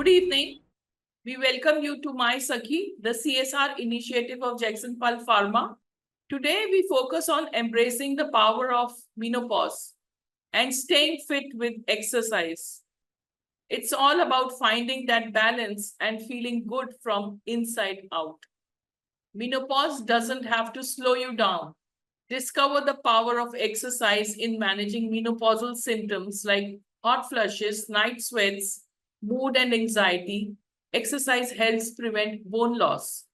Good evening. We welcome you to My Sakhi, the CSR initiative of Jagsonpal Pharma. Today, we focus on embracing the power of menopause and staying fit with exercise. It's all about finding that balance and feeling good from inside out. Menopause doesn't have to slow you down. Discover the power of exercise in managing menopausal symptoms like hot flushes, night sweats, mood and anxiety. Exercise helps prevent bone loss.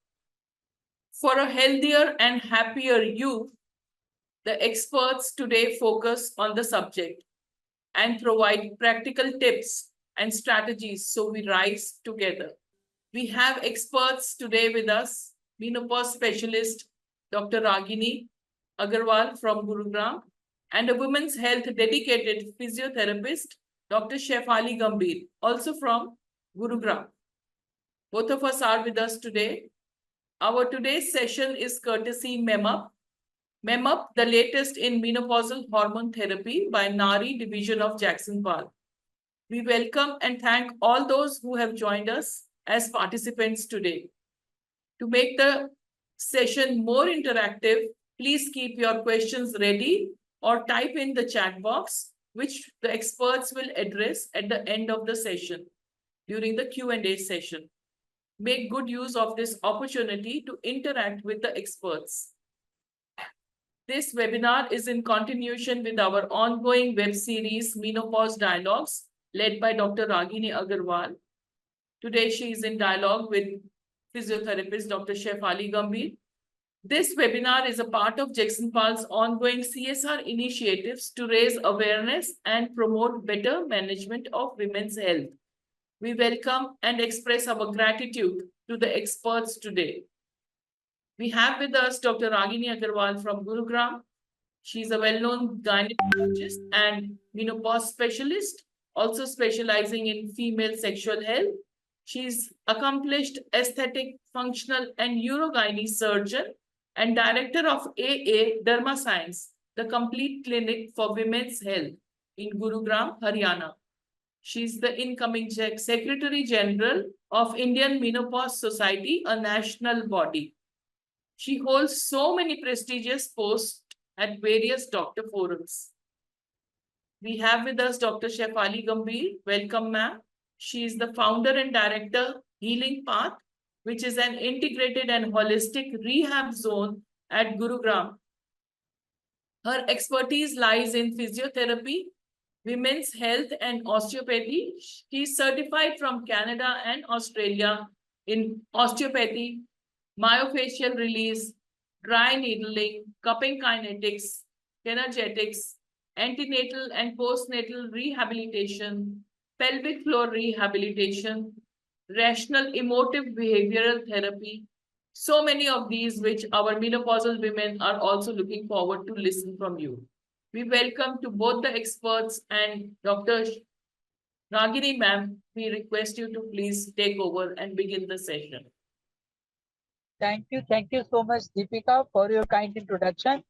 For a healthier and happier you, the experts today focus on the subject and provide practical tips and strategies so we rise together. We have experts today with us, menopause specialist Dr. Ragini Agarwal from Gurugram, and a women's health dedicated physiotherapist, Dr. Shefali Gambhir, also from Gurugram. Both of us are with us today. Our today's session is courtesy MEMUP. MEMUP, the latest in menopausal hormone therapy by Nari Division of Jagsonpal. We welcome and thank all those who have joined us as participants today. To make the session more interactive, please keep your questions ready or type in the chat box, which the experts will address at the end of the session during the Q&A session. Make good use of this opportunity to interact with the experts. This webinar is in continuation with our ongoing web series, Menopause Dialogues, led by Dr. Ragini Agarwal. Today, she is in dialogue with physiotherapist Dr. Shefali Gambhir. This webinar is a part of Jagsonpal's ongoing CSR initiatives to raise awareness and promote better management of women's health. We welcome and express our gratitude to the experts today. We have with us Dr. Ragini Agarwal from Gurugram. She's a well-known gynecologist and menopause specialist, also specializing in female sexual health. She's accomplished aesthetic, functional, and urogyne surgeon and director of AA Derma Science, the complete clinic for women's health in Gurugram, Haryana. She's the incoming Secretary General of Indian Menopause Society, a national body. She holds so many prestigious posts at various doctor forums. We have with us Dr. Shefali Gambhir. Welcome, ma'am. She is the founder and director, Healing Path, which is an integrated and holistic rehab zone at Gurugram. Her expertise lies in physiotherapy, women's health, and osteopathy. She is certified from Canada and Australia in osteopathy, myofascial release, dry needling, cupping kinetics, energetics, antenatal and postnatal rehabilitation, pelvic floor rehabilitation, rational emotive behavioral therapy. So many of these which our menopausal women are also looking forward to listen from you. We welcome to both the experts and Dr. Ragini ma'am. We request you to please take over and begin the session. Thank you so much Deepika for your kind introduction.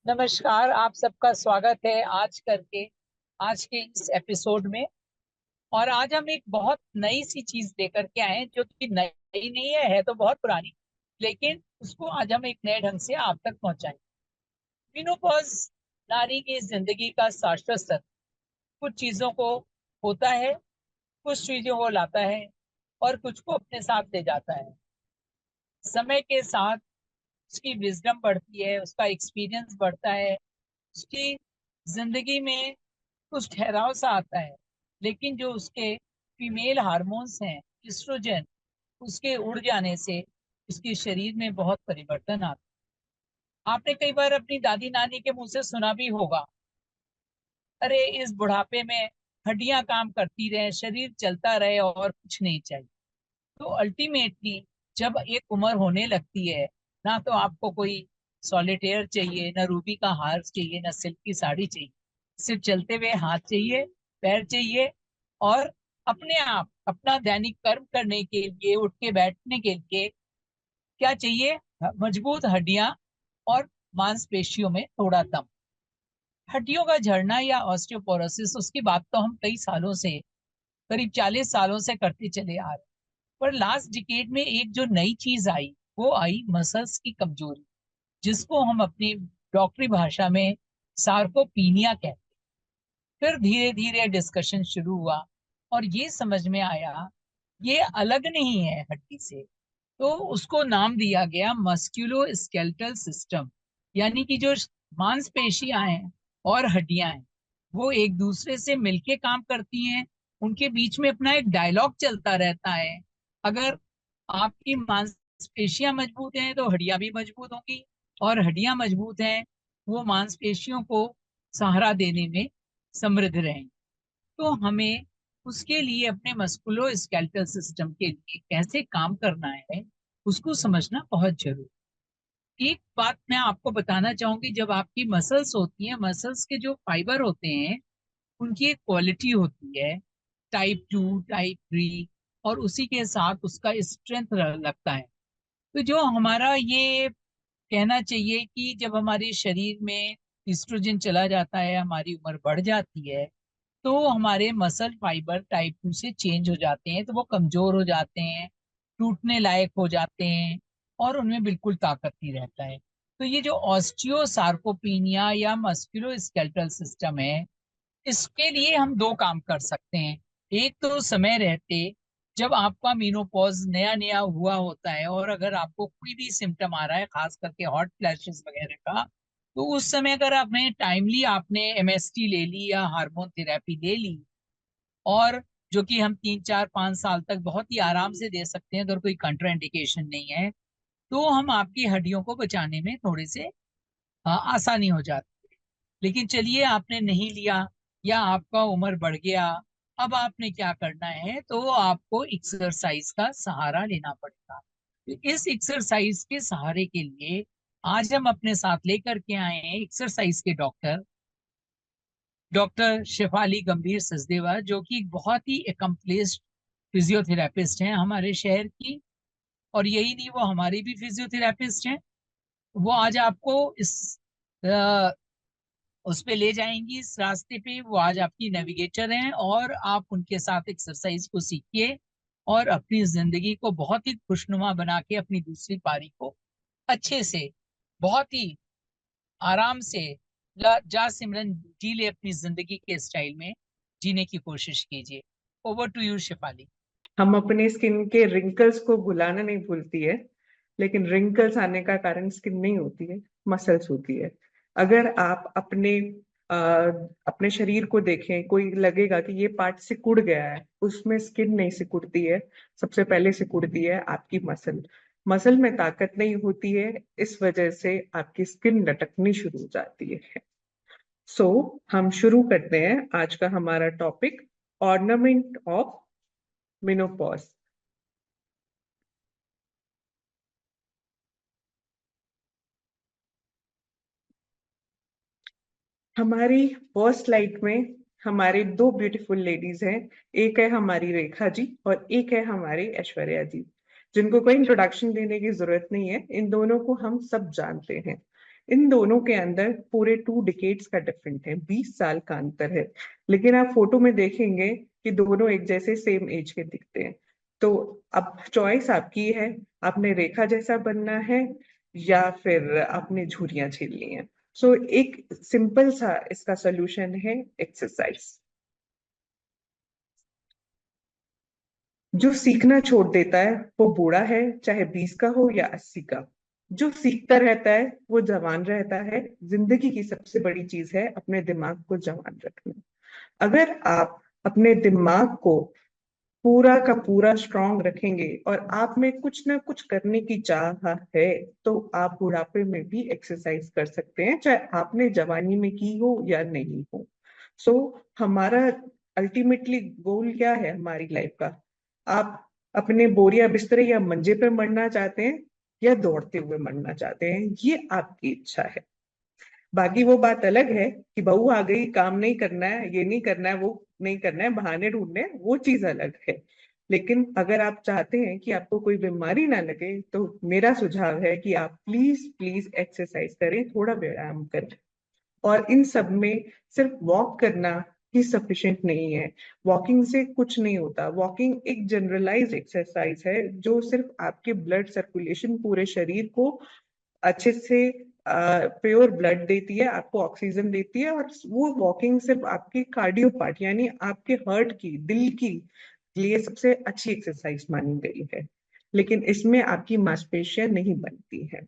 नमस्कार, आप सबका स्वागत है आज के इस episode में। और आज हम एक बहुत नई सी चीज लेकर के आए जो कि नई नहीं है तो बहुत पुरानी, लेकिन उसको आज हम एक नए ढंग से आप तक पहुंचाएंगे। मेनोपॉज नारी की जिंदगी का शाश्वत सत्य। कुछ चीजों को होता है, कुछ चीजों को लाता है और कुछ को अपने साथ ले जाता है। समय के साथ उसकी विजडम बढ़ती है, उसका एक्सपीरियंस बढ़ता है, उसकी जिंदगी में कुछ ठहराव सा आता है, लेकिन जो उसके फीमेल हार्मोन्स हैं, एस्ट्रोजन, उसके उड़ जाने से उसके शरीर में बहुत परिवर्तन आता है। आपने कई बार अपनी दादी नानी के मुंह से सुना भी होगा, अरे इस बुढ़ापे में हड्डियां काम करती रहे, शरीर चलता रहे और कुछ नहीं चाहिए। तो अल्टीमेटली जब एक उम्र होने लगती है ना, तो आपको कोई सॉलिटेयर चाहिए, ना रूबी का हार चाहिए, ना सिल्क की साड़ी चाहिए, सिर्फ चलते हुए हाथ चाहिए, पैर चाहिए और अपने आप अपना दैनिक कर्म करने के लिए, उठ के बैठने के लिए क्या चाहिए? मजबूत हड्डियां और मांसपेशियों में थोड़ा दम। हड्डियों का झड़ना या ऑस्टियोपोरोसिस, उसकी बात तो हम कई सालों से करीब 40 सालों से करते चले आ रहे हैं। पर लास्ट डिकेड में एक जो नई चीज आई, वो आई मसल्स की कमजोरी, जिसको हम अपनी डॉक्टरी भाषा में सार्कोपीनिया कहते हैं। फिर धीरे धीरे डिस्कशन शुरू हुआ और ये समझ में आया ये अलग नहीं है हड्डी से, तो उसको नाम दिया गया मस्क्यूलो स्केलेटल सिस्टम। यानी कि जो मांसपेशियां हैं और हड्डियां हैं वो एक दूसरे से मिलके काम करती हैं, उनके बीच में अपना एक डायलॉग चलता रहता है। अगर आपकी मांसपेशियां मजबूत हैं तो हड्डियां भी मजबूत होंगी, और हड्डियां मजबूत हैं वो मांसपेशियों को सहारा देने में समृद्ध रहेंगी। तो हमें उसके लिए अपने मस्कुलो स्केलेटल सिस्टम के लिए कैसे काम करना है उसको समझना बहुत जरूरी। एक बात मैं आपको बताना चाहूंगी, जब आपकी मसल्स होती हैं, मसल्स के जो फाइबर होते हैं उनकी एक क्वालिटी होती है, टाइप 2 टाइप 3, और उसी के साथ उसका स्ट्रेंथ लगता है। तो जो हमारा ये कहना चाहिए कि जब हमारे शरीर में इस्ट्रोजन चला जाता है, हमारी उम्र बढ़ जाती है, तो हमारे मसल फाइबर टाइप 2 से चेंज हो जाते हैं, तो वो कमजोर हो जाते हैं, टूटने लायक हो जाते हैं, और उनमें बिल्कुल ताकत नहीं रहता है। तो ये जो ऑस्टियोसार्कोपीनिया या मस्कुलोस्केलेटल सिस्टम है, इसके लिए हम दो काम कर सकते हैं। एक तो समय रहते, जब आपका मीनोपॉज नया नया हुआ होता है और अगर आपको कोई भी सिम्टम आ रहा है, खास करके हॉट फ्लैशेस वगैरह का, तो उस समय अगर आपने टाइमली आपने एमएसटी ले ली या हार्मोन थेरेपी ले ली, और जो कि हम 3 4 5 साल तक बहुत ही आराम से दे सकते हैं अगर कोई कंट्राइंडिकेशन नहीं है, तो हम आपकी हड्डियों को बचाने में थोड़े से आसानी हो जाती है। लेकिन चलिए, आपने नहीं लिया या आपका उम्र बढ़ गया, अब आपने क्या करना है, तो आपको एक्सरसाइज का सहारा लेना पड़ेगा। तो इस एक्सरसाइज के सहारे के लिए आज हम अपने साथ लेकर के आए हैं एक्सरसाइज के डॉक्टर, डॉक्टर शेफाली गंभीर सचदेवा, जो कि एक बहुत ही एकम्प्लिस्ड फिजियोथेरापिस्ट हैं हमारे शहर की। और यही नहीं, वो हमारी भी फिजियोथेरापिस्ट हैं। वो आज आपको इस अ, उस पे ले जाएंगी, इस रास्ते पे। वो आज आपकी नेविगेटर हैं और आप उनके साथ एक्सरसाइज को सीखिए और अपनी जिंदगी को बहुत ही खुशनुमा बना के अपनी दूसरी पारी को अच्छे से, बहुत ही आराम से जा सिमरन जी ले, अपनी जिंदगी के स्टाइल में जीने की कोशिश कीजिए। Over to you Shefali. हम अपने स्किन के रिंकल्स को भुलाना नहीं भूलती है, लेकिन रिंकल्स आने का कारण स्किन नहीं होती है, मसल्स होती है। अगर आप अपने शरीर को देखें, कोई लगेगा कि ये पार्ट सिकुड़ गया है, उसमें स्किन नहीं सिकुड़ती है। सबसे पहले सिकुड़ती है आपकी मसल। मसल में ताकत नहीं होती है, इस वजह से आपकी स्किन लटकनी शुरू हो जाती है। सो हम शुरू करते हैं आज का हमारा टॉपिक, ऑर्नामेंट ऑफ मेनोपॉज। हमारी फर्स्ट लाइट में हमारे दो ब्यूटीफुल लेडीज हैं। एक है हमारी रेखा जी और एक है हमारी ऐश्वर्या जी, जिनको कोई इंट्रोडक्शन देने की जरूरत नहीं है। इन दोनों को हम सब जानते हैं। इन दोनों के अंदर पूरे 2 डिकेड्स का डिफरेंट है, 20 साल का अंतर है। लेकिन आप फोटो में देखेंगे कि दोनों एक जैसे सेम एज के दिखते हैं। तो अब चॉइस आपकी है, आपने रेखा जैसा बनना है या फिर आपने झुर्रियां झेलनी है। सो एक सिंपल सा इसका सोल्यूशन है एक्सरसाइज। जो सीखना छोड़ देता है वो बूढ़ा है, चाहे 20 का हो या 80 का। जो सीखता रहता है वो जवान रहता है। जिंदगी की सबसे बड़ी चीज है अपने दिमाग को जवान रखना। अगर आप अपने दिमाग को पूरा का पूरा स्ट्रांग रखेंगे और आप में कुछ ना कुछ करने की चाह है, तो आप बुढ़ापे में भी एक्सरसाइज कर सकते हैं, चाहे आपने जवानी में की हो या नहीं हो। सो हमारा अल्टीमेटली गोल क्या है हमारी लाइफ का? आप अपने बोरिया बिस्तरे या मंजे पे मरना चाहते हैं या दौड़ते हुए मरना चाहते हैं, ये आपकी इच्छा है। बाकी वो बात अलग है कि बहू आ गई, काम नहीं करना है, ये नहीं करना है, वो नहीं करना है, बहाने ढूंढने हैं, वो चीज अलग है। लेकिन अगर आप चाहते हैं कि आपको कोई बीमारी ना लगे, तो मेरा सुझाव है कि आप प्लीज प्लीज एक्सरसाइज करें, थोड़ा व्यायाम करें। और इन सब में सिर्फ वॉक करना ही सफिशिएंट नहीं है। वॉकिंग से कुछ नहीं होता। वॉकिंग एक जनरलाइज एक्सरसाइज है जो सिर्फ आपके ब्लड सर्कुलेशन पूरे शरीर को अच्छे से प्योर ब्लड देती है, आपको ऑक्सीजन देती है, और वो वॉकिंग सिर्फ आपके कार्डियो पार्ट यानी आपके हार्ट की, दिल की लिए सबसे अच्छी एक्सरसाइज मानी गई है। लेकिन इसमें आपकी मांसपेशियां नहीं बनती है।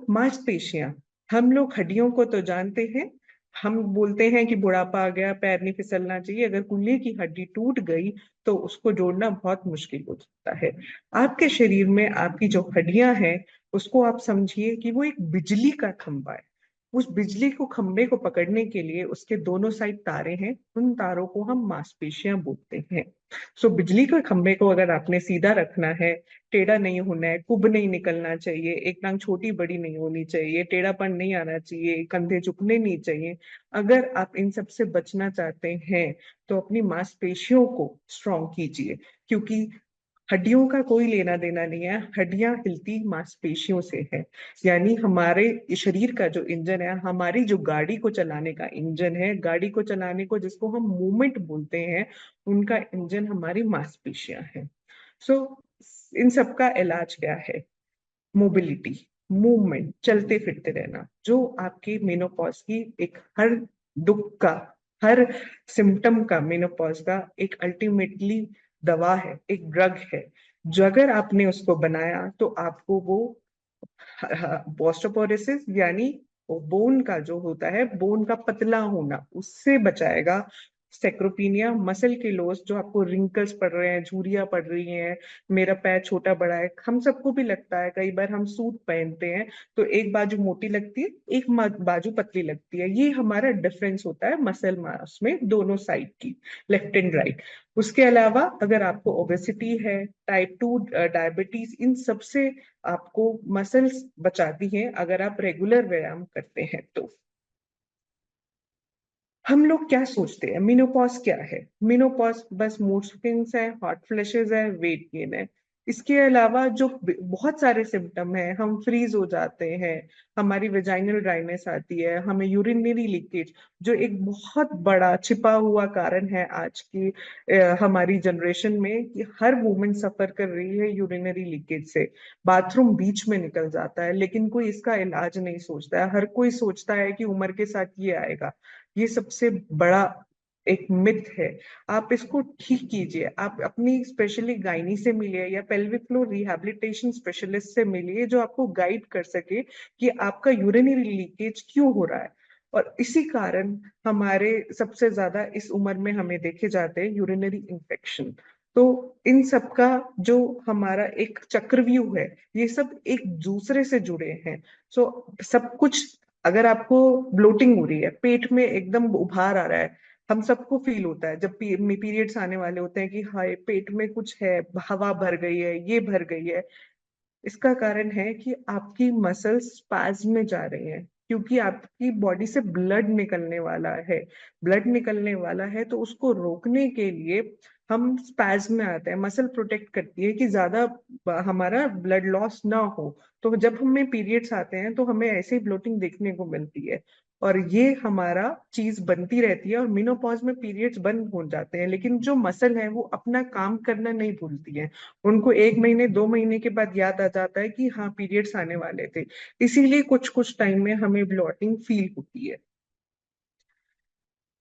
मांसपेशियां, हम लोग हड्डियों को तो जानते हैं। हम बोलते हैं कि बुढ़ापा आ गया, पैर नहीं फिसलना चाहिए। अगर कूल्हे की हड्डी टूट गई तो उसको जोड़ना बहुत मुश्किल हो जाता है। आपके शरीर में आपकी जो हड्डियां हैं उसको आप समझिए कि वो एक बिजली का खंभा है। उस बिजली को खंभे को पकड़ने के लिए उसके दोनों साइड तारे हैं, उन तारों को हम मांसपेशियां बोलते हैं। बिजली के खंभे को अगर आपने सीधा रखना है, टेढ़ा नहीं होना है, कुब नहीं निकलना चाहिए, एक टांग छोटी बड़ी नहीं होनी चाहिए, टेढ़ापन नहीं आना चाहिए, कंधे झुकने नहीं चाहिए। अगर आप इन सब से बचना चाहते हैं तो अपनी मांसपेशियों को स्ट्रॉन्ग कीजिए, क्योंकि हड्डियों का कोई लेना देना नहीं है। हड्डियां हिलती मांसपेशियों से है। यानी हमारे शरीर का जो इंजन है, हमारी जो गाड़ी को चलाने का इंजन है, गाड़ी को चलाने को जिसको हम मूवमेंट बोलते हैं, उनका इंजन हमारी मांसपेशियां हैं। सो इन सब का इलाज क्या है? मोबिलिटी, मूवमेंट, चलते फिरते रहना, जो आपकी मेनोपॉज की एक हर दुख का, हर सिम्टम का, मेनोपॉज का एक अल्टीमेटली दवा है, एक ड्रग है। जो अगर आपने उसको बनाया तो आपको वो ऑस्टियोपोरोसिस यानी बोन का जो होता है, बोन का पतला होना, उससे बचाएगा। सेक्रोपीनिया, मसल के लॉस, जो आपको रिंकल्स पड़ रहे हैं, झुर्रियां पड़ रही हैं, मेरा पैर छोटा बड़ा है, हम सबको भी लगता है। कई बार हम सूट पहनते हैं तो एक बाजू मोटी लगती है, एक बाजू पतली लगती है। ये हमारा डिफरेंस होता है मसल मास में, दोनों साइड की, लेफ्ट एंड राइट। उसके अलावा अगर आपको ओबेसिटी है, टाइप 2 डायबिटीज, इन सब से आपको मसल्स बचाती हैं अगर आप रेगुलर व्यायाम करते हैं तो। हम लोग क्या सोचते हैं मेनोपॉज क्या है? मेनोपॉज बस मूड स्विंग्स है, हॉट फ्लैशेस है, वेट गेन है। इसके अलावा जो बहुत सारे सिम्टम है, हम फ्रीज हो जाते हैं, हमारी वेजाइनल ड्राइनेस आती है, हमें यूरिनरी लीकेज, जो एक बहुत बड़ा छिपा हुआ कारण है आज की हमारी जनरेशन में, कि हर वुमन सफर कर रही है यूरिनरी लीकेज से। बाथरूम बीच में निकल जाता है लेकिन कोई इसका इलाज नहीं सोचता है। हर कोई सोचता है कि उम्र के साथ ये आएगा। ये सबसे बड़ा एक मिथ है। आप इसको ठीक कीजिए। आप अपनी स्पेशली गायनी से मिलिए या पेल्विक फ्लोर रिहैबिलिटेशन स्पेशलिस्ट से मिलिए, जो आपको गाइड कर सके कि आपका यूरिनरी लीकेज क्यों हो रहा है। और इसी कारण हमारे सबसे ज्यादा इस उम्र में हमें देखे जाते हैं यूरिनरी इन्फेक्शन। तो इन सब का जो हमारा एक चक्रव्यूह है, ये सब एक दूसरे से जुड़े हैं। सब कुछ, अगर आपको ब्लोटिंग हो रही है, पेट में एकदम उभार आ रहा है, हम सबको फील होता है जब पीरियड्स आने वाले होते हैं कि हाय पेट में कुछ है, हवा भर गई है, ये भर गई है। इसका कारण है कि आपकी मसल्स स्पैज्म में जा रही हैं, क्योंकि आपकी बॉडी से ब्लड निकलने वाला है। ब्लड निकलने वाला है तो उसको रोकने के लिए हम स्पैज्म में आते हैं। मसल प्रोटेक्ट करती है कि ज्यादा हमारा ब्लड लॉस ना हो। तो जब हमें पीरियड्स आते हैं तो हमें ऐसे ही ब्लोटिंग देखने को मिलती है, और ये हमारा चीज बनती रहती है। और मेनोपॉज में पीरियड्स बंद हो जाते हैं, लेकिन जो मसल है वो अपना काम करना नहीं भूलती है। उनको 1 महीने 2 महीने के बाद याद आ जाता है कि हाँ पीरियड्स आने वाले थे। इसीलिए कुछ कुछ टाइम में हमें ब्लॉटिंग फील होती है।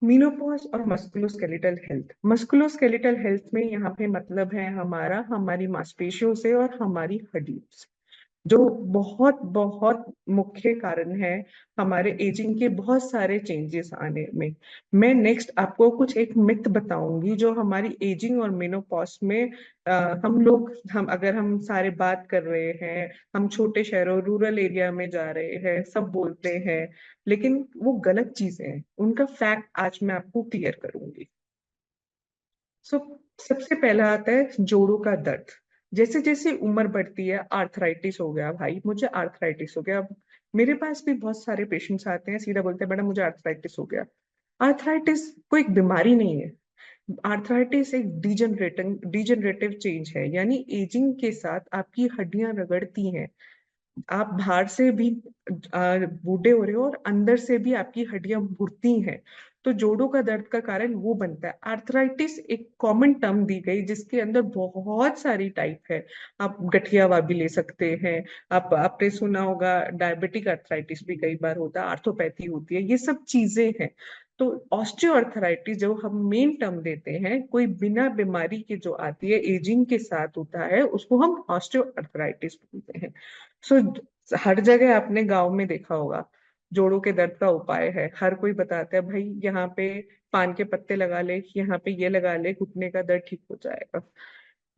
मीनोपॉज और मस्कुलोस्केलेटल हेल्थ। मस्कुलोस्केलेटल हेल्थ में यहाँ पे मतलब है हमारा, हमारी मांसपेशियों से और हमारी हड्डियों से, जो बहुत बहुत मुख्य कारण है हमारे एजिंग के बहुत सारे चेंजेस आने में। मैं नेक्स्ट आपको कुछ एक मिथ बताऊंगी जो हमारी एजिंग और मेनोपॉज में हम अगर हम सारे बात कर रहे हैं, हम छोटे शहरों रूरल एरिया में जा रहे हैं, सब बोलते हैं, लेकिन वो गलत चीजें हैं। उनका फैक्ट आज मैं आपको क्लियर करूंगी। सो सबसे पहला आता है जोड़ों का दर्द। जैसे जैसे उम्र बढ़ती है, आर्थराइटिस हो गया, भाई मुझे आर्थराइटिस हो गया। अब मेरे पास भी बहुत सारे पेशेंट्स आते हैं, सीधा बोलते हैं मैडम मुझे आर्थराइटिस हो गया। आर्थराइटिस कोई एक बीमारी नहीं है। आर्थराइटिस एक डिजनरेटिव चेंज है, यानी एजिंग के साथ आपकी हड्डियां रगड़ती हैं। आप बाहर से भी बूढ़े हो रहे हो और अंदर से भी आपकी हड्डियां मुड़ती हैं, तो जोड़ों का दर्द का कारण वो बनता है। आर्थराइटिस एक कॉमन टर्म दी गई जिसके अंदर बहुत सारी टाइप है। आप गठियावा भी ले सकते हैं, आप आपने सुना होगा डायबिटिक आर्थराइटिस भी कई बार होता है, आर्थोपैथी होती है, ये सब चीजें हैं। तो ऑस्टियोआर्थराइटिस जो हम मेन टर्म देते हैं, कोई बिना बीमारी के जो आती है, एजिंग के साथ होता है, उसको हम ऑस्टियोआर्थराइटिस बोलते हैं। सो हर जगह आपने गांव में देखा होगा जोड़ों के दर्द का उपाय है, हर कोई बताता है भाई यहाँ पे पान के पत्ते लगा ले, यहाँ पे ये लगा ले, घुटने का दर्द ठीक हो जाएगा।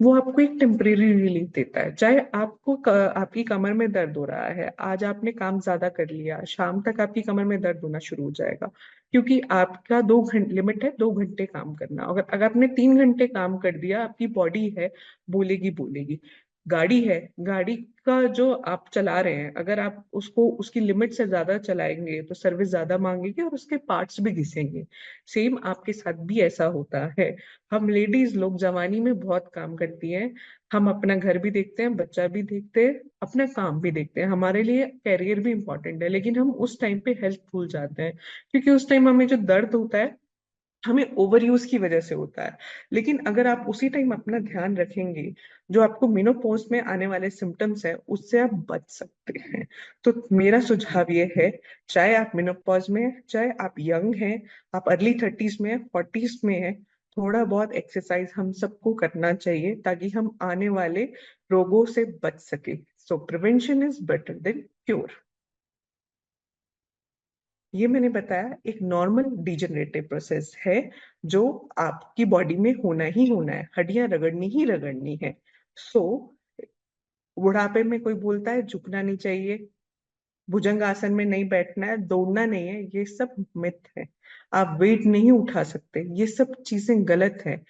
वो आपको एक टेम्परेरी रिलीफ देता है। चाहे आपकी कमर में दर्द हो रहा है, आज आपने काम ज्यादा कर लिया, शाम तक आपकी कमर में दर्द होना शुरू हो जाएगा, क्योंकि आपका 2 घंटे लिमिट है, 2 घंटे काम करना। अगर अगर आपने 3 घंटे काम कर दिया, आपकी बॉडी है बोलेगी बोलेगी। गाड़ी है, गाड़ी का जो आप चला रहे हैं, अगर आप उसको उसकी लिमिट से ज्यादा चलाएंगे तो सर्विस ज्यादा मांगेगी और उसके पार्ट्स भी घिसेंगे। सेम आपके साथ भी ऐसा होता है। हम लेडीज लोग जवानी में बहुत काम करती हैं, हम अपना घर भी देखते हैं, बच्चा भी देखते हैं, अपना काम भी देखते हैं, हमारे लिए कैरियर भी इंपॉर्टेंट है, लेकिन हम उस टाइम पे हेल्थ भूल जाते हैं, क्योंकि उस टाइम हमें जो दर्द होता है हमें ओवर यूज की वजह से होता है। लेकिन अगर आप उसी टाइम अपना ध्यान रखेंगे, जो आपको मेनोपॉज में आने वाले सिम्टम्स है उससे आप बच सकते हैं। तो मेरा सुझाव ये है, चाहे आप मेनोपॉज में हैं, चाहे आप यंग हैं, आप अर्ली 30s में हैं, 40s में हैं, थोड़ा बहुत एक्सरसाइज हम सबको करना चाहिए ताकि हम आने वाले रोगों से बच सके। सो prevention is better than cure. ये मैंने बताया एक नॉर्मल डिजेनरेटिव प्रोसेस है जो आपकी बॉडी में होना ही होना है, हड्डियां रगड़नी ही रगड़नी है। सो बुढ़ापे में कोई बोलता है झुकना नहीं चाहिए, भुजंग आसन में नहीं बैठना है, दौड़ना नहीं है, ये सब मिथ है। आप वेट नहीं उठा सकते, ये सब चीजें गलत है।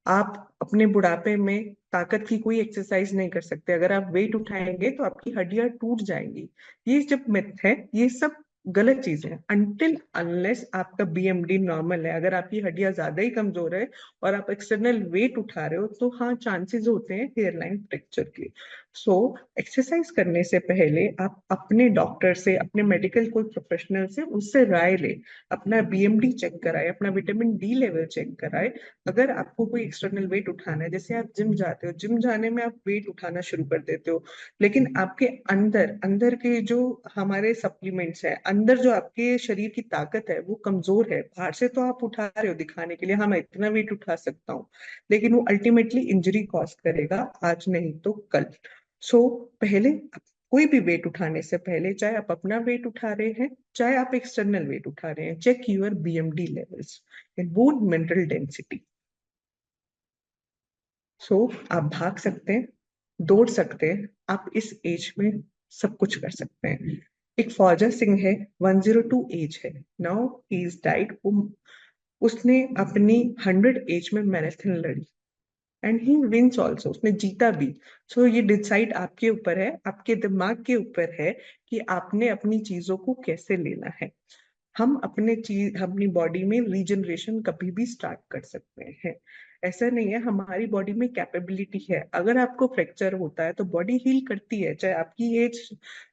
आप अपने बुढ़ापे में ताकत की कोई एक्सरसाइज नहीं कर सकते, अगर आप वेट उठाएंगे तो आपकी हड्डियां टूट जाएंगी। ये जब मिथ है, ये सब गलत चीजें हैं। अनटिल अनलेस आपका बीएमडी नॉर्मल है, अगर आपकी हड्डियां ज्यादा ही कमजोर है और आप एक्सटर्नल वेट उठा रहे हो, तो हाँ चांसेस होते हैं हेयरलाइन फ्रैक्चर के। सो एक्सरसाइज करने से पहले आप अपने डॉक्टर से, अपने मेडिकल कोई प्रोफेशनल से उससे राय ले, अपना बीएमडी चेक कराए, अपना विटामिन डी लेवल चेक कराए। अगर आपको कोई एक्सटर्नल वेट उठाना है, जैसे आप जिम जाते हो, जिम जाने में आप वेट उठाना शुरू कर देते हो, लेकिन आपके अंदर अंदर के जो हमारे सप्लीमेंट्स है, अंदर जो आपके शरीर की ताकत है वो कमजोर है। बाहर से तो आप उठा रहे हो दिखाने के लिए, हाँ मैं इतना वेट उठा सकता हूँ, लेकिन वो अल्टीमेटली इंजरी कॉज करेगा, आज नहीं तो कल। सो पहले कोई भी वेट उठाने से पहले, चाहे आप अपना वेट उठा रहे हैं, चाहे आप एक्सटर्नल वेट उठा रहे हैं, check your BMD levels and bone mineral density. So आप भाग सकते हैं, दौड़ सकते हैं, आप इस एज में सब कुछ कर सकते हैं। एक फौजा सिंह है, 102 एज है, नाउ ही इज डाइड। उसने अपनी 100 एज में मैराथन लड़ी एंड ही विंस ऑल्सो, उसने जीता भी। सो ये डिसाइड आपके ऊपर है, आपके दिमाग के ऊपर है कि आपने अपनी चीजों को कैसे लेना है। हम अपनी बॉडी में रीजनरेशन कभी भी स्टार्ट कर सकते हैं। ऐसा नहीं है, हमारी बॉडी में कैपेबिलिटी है। अगर आपको फ्रैक्चर होता है तो बॉडी हील करती है, चाहे आपकी एज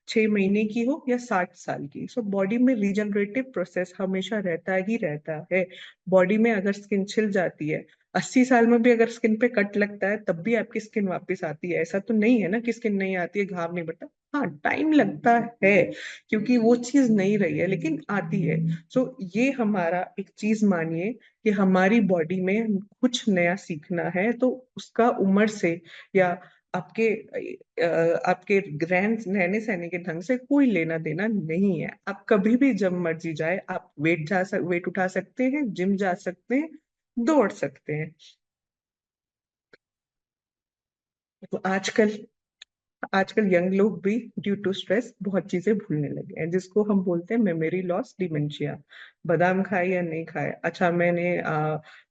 6 महीने की हो या 60 साल की। सो बॉडी में रीजनरेटिव प्रोसेस हमेशा रहता ही रहता है। बॉडी में अगर स्किन छिल जाती है, 80 साल में भी अगर स्किन पे कट लगता है तब भी आपकी स्किन वापस आती है। ऐसा तो नहीं है ना कि स्किन नहीं आती है, घाव नहीं बढ़ता। हाँ टाइम लगता है, क्योंकि वो चीज नहीं रही है, लेकिन आती है। सो ये हमारा एक चीज मानिए कि हमारी बॉडी में कुछ नया सीखना है तो उसका उम्र से या आपके आपके रहने सहने के ढंग से कोई लेना देना नहीं है। आप कभी भी जब मर्जी जाए, आप वेट उठा सकते हैं, जिम जा सकते हैं, दौड़ सकते हैं। तो आजकल आजकल यंग लोग भी ड्यू टू स्ट्रेस बहुत चीजें भूलने लगे हैं, जिसको हम बोलते हैं मेमोरी लॉस, डिमेंशिया। बादाम खाए या नहीं खाए, अच्छा मैंने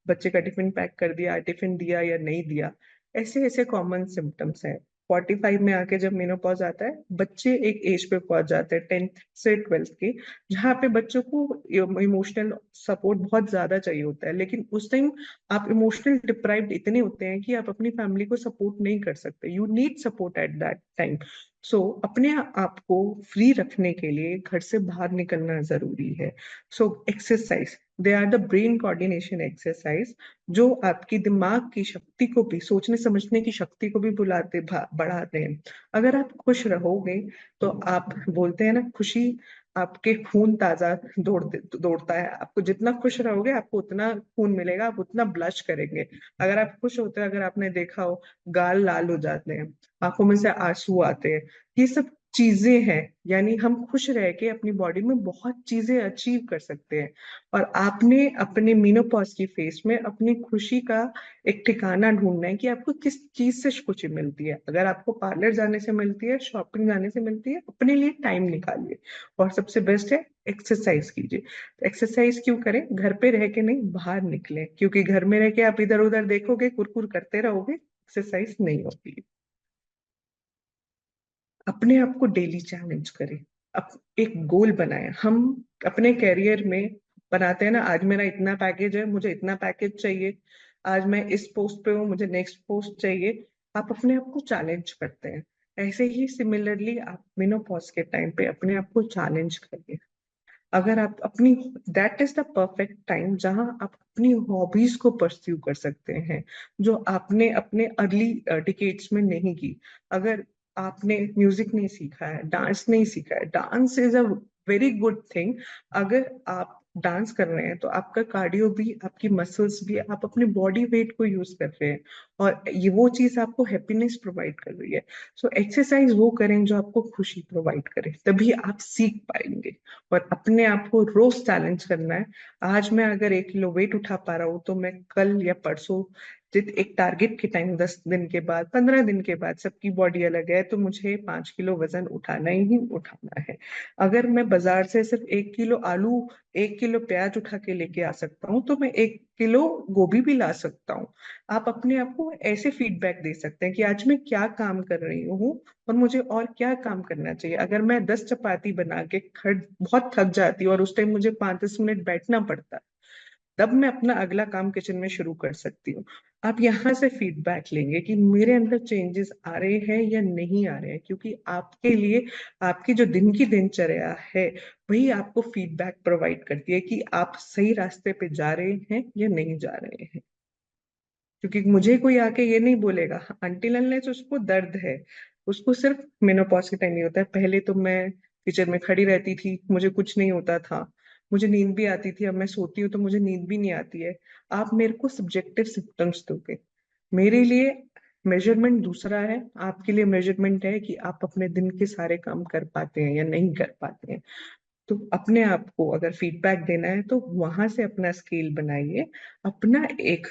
बच्चे का टिफिन पैक कर दिया, टिफिन दिया या नहीं दिया, ऐसे ऐसे कॉमन सिम्टम्स हैं। 45 में आके जब मेनोपॉज आता है, बच्चे एक एज पे पहुंच जाते हैं 10th से 12th के, जहाँ पे बच्चों को इमोशनल सपोर्ट बहुत ज्यादा चाहिए होता है। लेकिन उस टाइम आप इमोशनल डिप्राइव्ड इतने होते हैं कि आप अपनी फैमिली को सपोर्ट नहीं कर सकते। You need support at that time. So अपने आप को फ्री रखने के लिए घर से बाहर निकलना जरूरी है। So exercise, they are the brain coordination exercise, जो आपकी दिमाग की शक्ति को भी, सोचने समझने की शक्ति को भी बढ़ाते हैं। अगर आप खुश रहोगे तो आप बोलते हैं ना, खुशी आपके खून ताजा दौड़ता है। आपको जितना खुश रहोगे आपको उतना खून मिलेगा, आप उतना ब्लश करेंगे। अगर आप खुश होते हैं, अगर आपने देखा हो, गाल लाल हो जाते हैं, आंखों में से आंसू आते हैं। ये सब चीजें हैं, यानी हम खुश रह के अपनी बॉडी में बहुत चीजें अचीव कर सकते हैं। और आपने अपने मेनोपॉज की फेज में अपनी खुशी का एक ठिकाना ढूंढना है कि आपको किस चीज से खुशी मिलती है। अगर आपको पार्लर जाने से मिलती है, शॉपिंग जाने से मिलती है, अपने लिए टाइम निकालिए। और सबसे बेस्ट है, एक्सरसाइज कीजिए। तो एक्सरसाइज क्यों करें? घर पे रह के नहीं, बाहर निकले, क्योंकि घर में रह के आप इधर उधर देखोगे, कुरकुर करते रहोगे, एक्सरसाइज नहीं होती। अपने आप को डेली चैलेंज करें। एक गोल बनाएं। हम अपने कैरियर में बनाते हैं ना, आज मेरा इतना पैकेज है, मुझे इतना पैकेज चाहिए, आज मैं इस पोस्ट पे हूँ, मुझे नेक्स्ट पोस्ट चाहिए। आप अपने आप को चैलेंज करते हैं। ऐसे ही सिमिलरली आप मेनोपॉज के टाइम पे अपने आप को चैलेंज करिए। अगर आप अपनी, that is the perfect time जहां आप अपनी हॉबीज को परस्यू कर सकते हैं, जो आपने अपने अर्ली डिकेड्स में नहीं की। अगर आपने म्यूजिक नहीं सीखा है, डांस नहीं सीखा है, dance is a very good thing. अगर आप डांस कर रहे हैं तो आपका कार्डियो भी, आपकी मसल्स भी, आप अपनी बॉडी वेट को यूज कर रहे हैं, और ये वो चीज आपको हैप्पीनेस प्रोवाइड कर रही है। सो एक्सरसाइज वो करें जो आपको खुशी प्रोवाइड करे, तभी आप सीख पाएंगे। और अपने आप को रोज चैलेंज करना है। आज मैं अगर 1 किलो वेट उठा पा रहा हूँ, तो मैं कल या परसों, जित एक टारगेट के टाइम, 10 दिन के बाद, 15 दिन के बाद, सबकी बॉडी अलग है, तो मुझे 5 किलो वजन उठाना ही उठाना है। अगर मैं बाजार से सिर्फ 1 किलो आलू, 1 किलो प्याज उठा के लेके आ सकता हूँ, तो मैं 1 किलो गोभी भी ला सकता हूँ। आप अपने आप को ऐसे फीडबैक दे सकते हैं कि आज मैं क्या काम कर रही हूँ और मुझे और क्या काम करना चाहिए। अगर मैं 10 चपाती बना के खड़ बहुत थक जाती हूँ और उस टाइम मुझे 5-10 मिनट बैठना पड़ता है, तब मैं अपना अगला काम किचन में शुरू कर सकती हूँ। आप यहाँ से फीडबैक लेंगे कि मेरे अंदर चेंजेस आ रहे हैं या नहीं आ रहे हैं, क्योंकि आपके लिए आपकी जो दिन की दिनचर्या है, वही आपको फीडबैक प्रोवाइड करती है कि आप सही रास्ते पे जा रहे हैं या नहीं जा रहे हैं। क्योंकि मुझे कोई आके ये नहीं बोलेगा, अनटिल अनलेस उसको दर्द है। उसको सिर्फ मेनोपॉज के टाइम नहीं होता है। पहले तो मैं किचन में खड़ी रहती थी, मुझे कुछ नहीं होता था, मुझे नींद भी आती थी। अब मैं सोती हूँ तो मुझे नींद भी नहीं आती है। आप मेरे को सब्जेक्टिव सिम्टम्स दोगे, मेरे लिए मेजरमेंट दूसरा है, आपके लिए मेजरमेंट है कि आप अपने दिन के सारे काम कर पाते हैं या नहीं कर पाते हैं। तो अपने आप को अगर फीडबैक देना है तो वहां से अपना स्केल बनाइए। अपना एक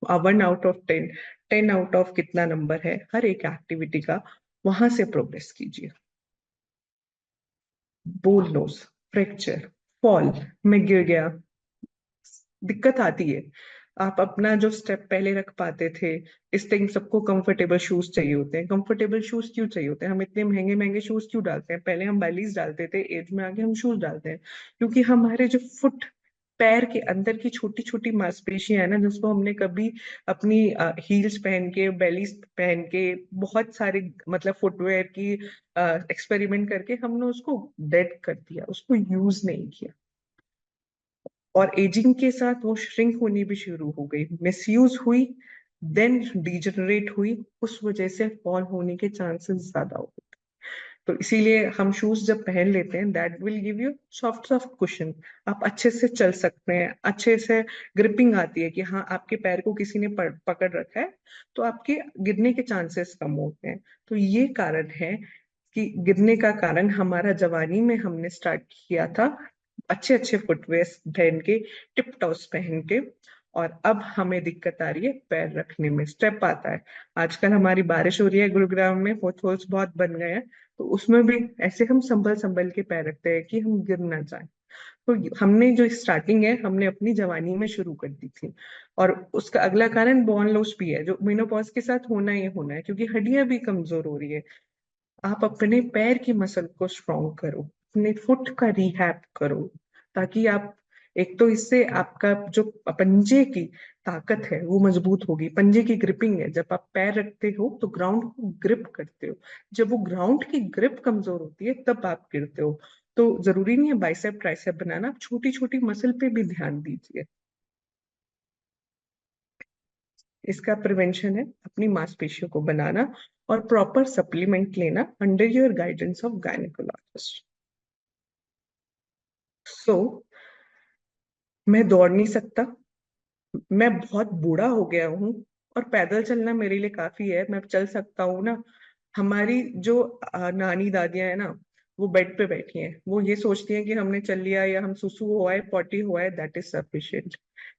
1 आउट ऑफ 10, 10 आउट ऑफ कितना नंबर है हर एक एक्टिविटी का, वहां से प्रोग्रेस कीजिए। बोल नोज, फ्रैक्चर, फॉल, मैं गिर गया, दिक्कत आती है। आप अपना जो स्टेप पहले रख पाते थे, इस टाइम सबको कंफर्टेबल शूज चाहिए होते हैं। कंफर्टेबल शूज क्यों चाहिए होते हैं? हम इतने महंगे महंगे शूज क्यों डालते हैं? पहले हम बैलीज डालते थे, एज में आगे हम शूज डालते हैं, क्योंकि हमारे जो फुट, पैर के अंदर की छोटी छोटी मांसपेशियां है ना, जिसको हमने कभी अपनी हील्स पहन के, बैलीज पहन के, बहुत सारे मतलब फुटवेयर की एक्सपेरिमेंट करके हमने उसको डेड कर दिया, उसको यूज नहीं किया। और एजिंग के साथ वो श्रिंक होनी भी शुरू हो गई, मिसयूज हुई, देन डिजनरेट हुई, उस वजह से फॉल होने के चांसेस ज्यादा हो गए। तो इसीलिए हम शूज जब पहन लेते हैं, that will give you soft soft cushion. आप अच्छे से चल सकते हैं, अच्छे से ग्रिपिंग आती है कि हाँ आपके पैर को किसी ने पकड़ रखा है, तो आपके गिरने के चांसेस कम होते हैं। तो ये कारण है कि गिरने का कारण हमारा जवानी में हमने स्टार्ट किया था अच्छे अच्छे फुटवेयर पहन के, टिप टॉप्स पहन के, और अब हमें दिक्कत आ रही है पैर रखने में, स्टेप आता है। आजकल हमारी बारिश हो रही है गुरुग्राम में, होल्स बहुत बन गए हैं, तो उसमें भी ऐसे हम संभल संभल के पैर रखते हैं कि हम गिर ना जाए। तो हमने जो स्टार्टिंग है हमने अपनी जवानी में शुरू कर दी थी, और उसका अगला कारण बोन लॉस भी है जो मेनोपॉज के साथ होना ही होना है, क्योंकि हड्डियां भी कमजोर हो रही है। आप अपने पैर की मसल को स्ट्रॉन्ग करो, अपने फुट का रिहैब करो, ताकि आप, एक तो इससे आपका जो पंजे की ताकत है वो मजबूत होगी। पंजे की ग्रिपिंग है, जब आप पैर रखते हो तो ग्राउंड को ग्रिप करते हो, जब वो ग्राउंड की ग्रिप कमजोर होती है तब आप गिरते हो। तो जरूरी नहीं है बाइसेप ट्राइसेप बनाना, आप छोटी छोटी मसल पे भी ध्यान दीजिए। इसका प्रिवेंशन है अपनी मांसपेशियों को बनाना और प्रॉपर सप्लीमेंट लेना under your guidance of gynaecologist. So मैं दौड़ नहीं सकता, मैं बहुत बूढ़ा हो गया हूँ, और पैदल चलना मेरे लिए काफी है, मैं चल सकता हूँ ना। हमारी जो नानी दादियां है ना, वो बेड पे बैठी हैं, वो ये सोचती हैं कि हमने चल लिया या हम सुसु हुआ है पॉटी हुआ है दैट इज सफिशिएंट,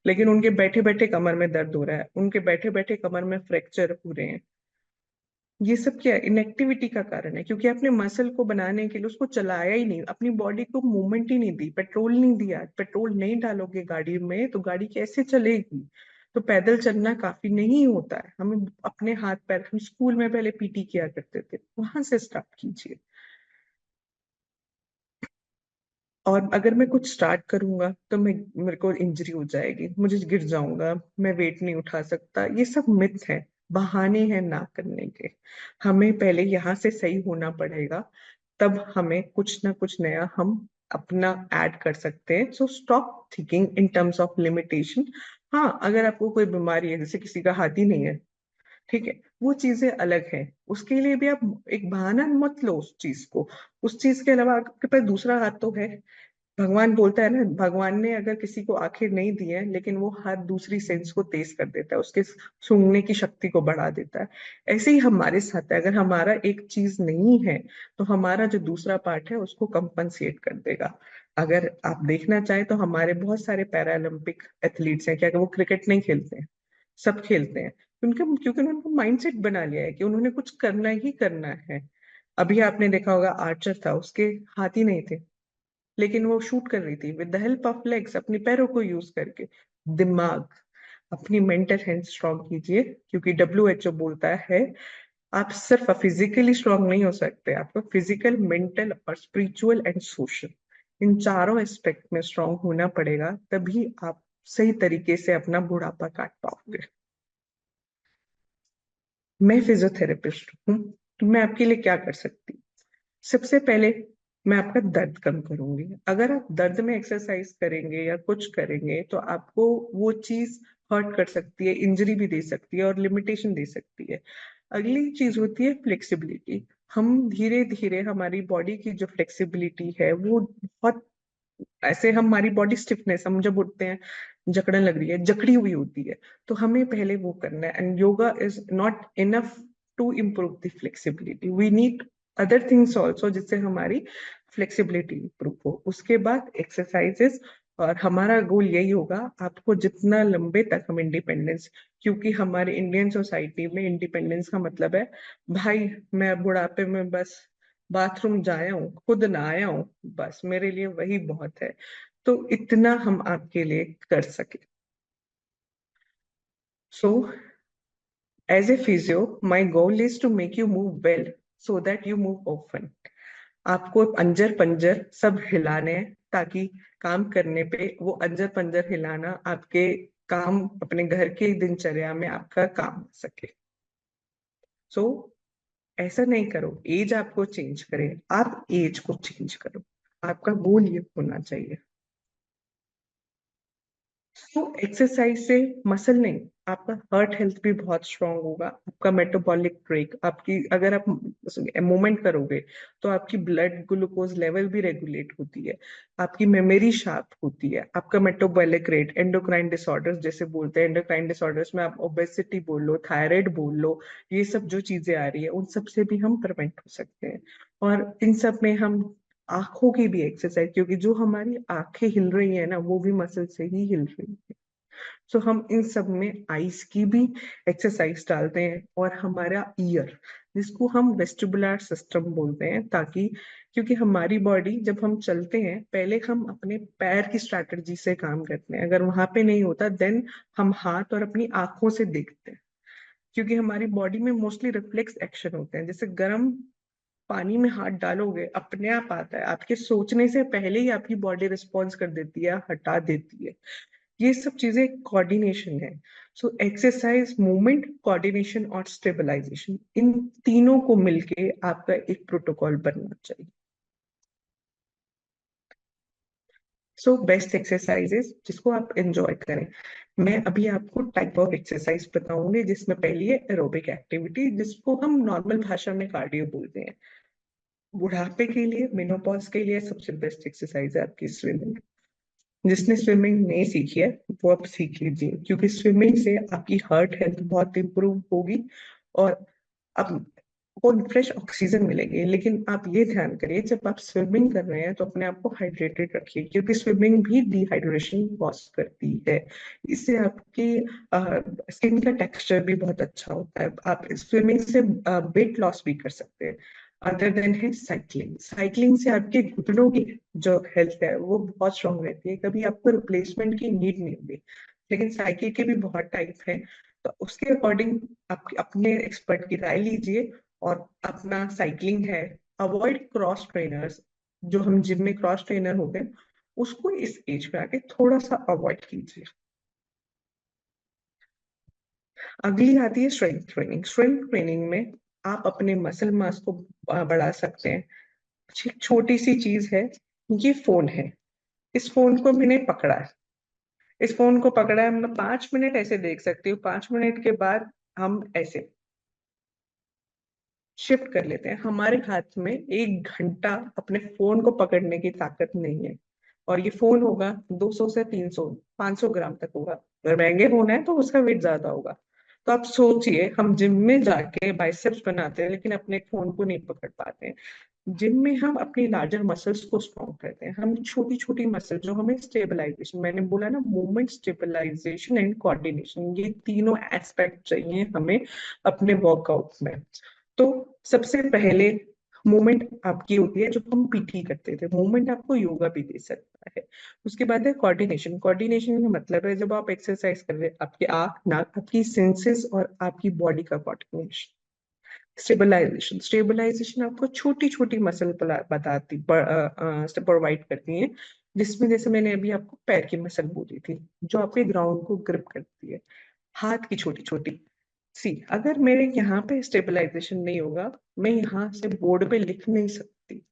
लेकिन उनके बैठे बैठे कमर में दर्द हो रहा है, उनके बैठे बैठे कमर में फ्रैक्चर हो रहे हैं। ये सब क्या है? इनएक्टिविटी का कारण है, क्योंकि आपने मसल को बनाने के लिए उसको चलाया ही नहीं, अपनी बॉडी को मूवमेंट ही नहीं दी, पेट्रोल नहीं दिया। पेट्रोल नहीं डालोगे गाड़ी में तो गाड़ी कैसे चलेगी? तो पैदल चलना काफी नहीं होता है, हमें अपने हाथ पैर, हम स्कूल में पहले पीटी किया करते थे, वहां से स्टार्ट कीजिए। और अगर मैं कुछ स्टार्ट करूंगा तो मेरे को इंजरी हो जाएगी, मुझे गिर जाऊंगा, मैं वेट नहीं उठा सकता, ये सब मिथ है, बहाने हैं ना करने के। हमें पहले यहाँ से सही होना पड़ेगा, तब हमें कुछ ना कुछ नया हम अपना ऐड कर सकते हैं। So stop thinking in terms of limitation. हाँ, अगर आपको कोई बीमारी है, जैसे किसी का हाथ ही नहीं है, ठीक है, वो चीजें अलग है, उसके लिए भी आप एक बहाना मत लो उस चीज को। उस चीज के अलावा आपके पास दूसरा हाथ तो है। भगवान बोलता है ना, भगवान ने अगर किसी को आंखें नहीं दी है, लेकिन वो हर दूसरी सेंस को तेज कर देता है, उसके सूंघने की शक्ति को बढ़ा देता है। ऐसे ही हमारे साथ है, अगर हमारा एक चीज नहीं है तो हमारा जो दूसरा पार्ट है उसको कंपनसेट कर देगा। अगर आप देखना चाहें तो हमारे बहुत सारे पैरालंपिक एथलीट्स हैं, क्या वो क्रिकेट नहीं खेलते हैं? सब खेलते हैं, क्योंकि उन्होंने माइंडसेट बना लिया है कि उन्होंने कुछ करना ही करना है। अभी आपने देखा होगा, आर्चर था, उसके हाथ ही नहीं थे, लेकिन वो शूट कर रही थी with the help of legs, अपने पैरों को यूज करके। दिमाग, अपनी मेंटल हेल्थ स्ट्रांग कीजिए, क्योंकि WHO बोलता है आप सिर्फ फिजिकली स्ट्रांग नहीं हो सकते, आपको फिजिकल, मेंटल और स्पिरिचुअल एंड सोशल, इन चारों एस्पेक्ट में स्ट्रांग होना पड़ेगा, तभी आप सही तरीके से अपना बुढ़ापा काट पाओगे। मैं फिजियोथेरेपिस्ट हूँ, तो मैं आपके लिए क्या कर सकती हूँ? सबसे पहले मैं आपका दर्द कम करूंगी। अगर आप दर्द में एक्सरसाइज करेंगे या कुछ करेंगे तो आपको वो चीज हर्ट कर सकती है, इंजरी भी दे सकती है और लिमिटेशन दे सकती है। अगली चीज होती है फ्लेक्सिबिलिटी। हम धीरे धीरे हमारी बॉडी की जो फ्लेक्सिबिलिटी है वो बहुत, ऐसे हमारी बॉडी स्टिफनेस, हम जब उठते हैं जकड़न लग रही है, जकड़ी हुई होती है, तो हमें पहले वो करना है। And yoga is not enough to improve the flexibility, we need other things also जिससे हमारी फ्लेक्सिबिलिटी इम्प्रूव हो। उसके बाद एक्सरसाइजेस, और हमारा गोल यही होगा, आपको जितना लंबे तक हम इंडिपेंडेंस, क्योंकि हमारे इंडियन सोसाइटी में इंडिपेंडेंस का मतलब है भाई मैं बुढ़ापे में बस बाथरूम जाया हूँ, खुद ना आया हूँ, बस मेरे लिए वही बहुत है। तो इतना हम आपके लिए कर सके। So as a physio my goal is to make you move well so that you move often. आपको अंजर पंजर सब हिलाने हैं, ताकि काम करने पे वो अंजर पंजर हिलाना आपके काम, अपने घर की दिनचर्या में आपका काम आ सके। सो ऐसा नहीं करो एज आपको चेंज करे, आप एज को चेंज करो। आपका गोल ये होना चाहिए। तो एक्सरसाइज से मसल नहीं, आपका हार्ट हेल्थ भी बहुत स्ट्रांग होगा, आपका मेटाबॉलिक रेट, आपकी, अगर आप मूवमेंट करोगे तो आपकी ब्लड ग्लूकोज लेवल भी रेगुलेट होती है, आपकी मेमोरी शार्प होती है, आपका मेटाबॉलिक रेट, एंडोक्राइन डिसऑर्डर्स जैसे बोलते हैं, एंडोक्राइन डिसऑर्डर्स में आप ओबेसिटी बोल लो, थायराइड बोल लो, ये सब जो चीजें आ रही है उन सब से भी हम प्रिवेंट हो सकते हैं। और इन सब में हम आंखों की भी एक्सरसाइज, क्योंकि जो हमारी आंखें हिल रही है ना वो भी मसल से ही हिल रही है। सो हम इन सब में आईज की भी एक्सरसाइज डालते हैं, और हमारा ईयर जिसको हम वेस्टिबुलर सिस्टम बोलते हैं, ताकि क्योंकि हमारी बॉडी जब हम चलते हैं पहले हम अपने पैर की स्ट्रैटेजी से काम करते हैं, अगर वहां पे नहीं होता देन हम हाथ और अपनी आंखों से देखते हैं, क्योंकि हमारी बॉडी में मोस्टली रिफ्लेक्स एक्शन होते हैं। जैसे गर्म पानी में हाथ डालोगे अपने आप आता है, आपके सोचने से पहले ही आपकी बॉडी रिस्पॉन्स कर देती है, हटा देती है। ये सब चीजें कोऑर्डिनेशन है। सो एक्सरसाइज, मूवमेंट, कोऑर्डिनेशन और स्टेबलाइजेशन, इन तीनों को मिलके आपका एक प्रोटोकॉल बनना चाहिए। सो बेस्ट एक्सरसाइजेस जिसको आप एंजॉय करें। मैं अभी आपको टाइप ऑफ एक्सरसाइज बताऊंगी, जिसमें पहली है एरोबिक एक्टिविटी, जिसको हम नॉर्मल भाषा में कार्डियो बोलते हैं। बुढ़ापे के लिए, मेनोपॉज के लिए सबसे बेस्ट एक्सरसाइज है आपकी स्विमिंग। जिसने स्विमिंग नहीं सीखी है वो अब सीख लीजिए, क्योंकि स्विमिंग से आपकी हार्ट हेल्थ बहुत इंप्रूव होगी और अब को फ्रेश ऑक्सीजन मिलेगी। लेकिन आप ये ध्यान करिए, जब आप स्विमिंग कर रहे हैं तो अपने आप को हाइड्रेटेड रखिए, क्योंकि स्विमिंग भी डिहाइड्रेशन कॉज करती है। इससे आपकी स्किन का टेक्सचर भी बहुत अच्छा होता है। आप स्विमिंग से वेट लॉस भी कर सकते हैं। अदर देन है साइकिलिंग। साइकिलिंग से आपके घुटनों की जो हेल्थ है वो बहुत स्ट्रांग रहती है, कभी आपको रिप्लेसमेंट की नीड नहीं होगी। लेकिन साइकिल के भी बहुत टाइप है, तो उसके अकॉर्डिंग आप अपने एक्सपर्ट की राय लीजिए और अपना साइकिलिंग है। अवॉइड क्रॉस ट्रेनर्स, जो हम जिम में क्रॉस ट्रेनर होते हैं उसको इस एज पे आके थोड़ा सा अवॉइड कीजिए। अगली आती है स्ट्रेंथ ट्रेनिंग। स्ट्रेंथ ट्रेनिंग में आप अपने मसल मास को बढ़ा सकते हैं। एक छोटी सी चीज है, ये फोन है। इस फोन को मैंने पकड़ा है, इस फोन को पकड़ा है, मैं 5 मिनट ऐसे देख सकती हूँ, 5 मिनट के बाद हम ऐसे शिफ्ट कर लेते हैं। हमारे हाथ में 1 घंटा अपने फोन को पकड़ने की ताकत नहीं है, और ये फोन होगा 200 से 300 500 ग्राम तक होगा। अगर महंगे फोन है तो उसका वेट ज्यादा होगा। तो आप सोचिए, हम जिम में जाके बाइसेप्स बनाते हैं लेकिन अपने फोन को नहीं पकड़ पाते हैं। जिम में हम अपनी लार्जर मसल्स को स्ट्रॉन्ग करते हैं, हम छोटी छोटी मसल जो हमें स्टेबलाइजेशन, मैंने बोला ना, मूवमेंट, स्टेबलाइजेशन एंड कोऑर्डिनेशन, ये तीनों एस्पेक्ट चाहिए हमें अपने वर्कआउट में। तो सबसे पहले मूवमेंट आपकी होती है, जो हम पीटी करते थे। मूवमेंट आपको योगा भी दे सकता है। उसके बाद है कोऑर्डिनेशन। कोऑर्डिनेशन का मतलब है जब आप एक्सरसाइज कर रहे हैं, आपके आंख, नाक, आपकी सेंसेस और आपकी बॉडी का कोऑर्डिनेशन। स्टेबलाइजेशन, स्टेबलाइजेशन आपको छोटी छोटी मसल बताती प्रोवाइड करती है, जिसमें जैसे मैंने अभी आपको पैर की मसल बोली थी, जो आपके ग्राउंड को ग्रिप करती है। हाथ की छोटी छोटी, सी, अगर मेरे यहाँ पे स्टेबलाइजेशन नहीं होगा, मैं यहाँ से बोर्ड पे लिख नहीं सकती।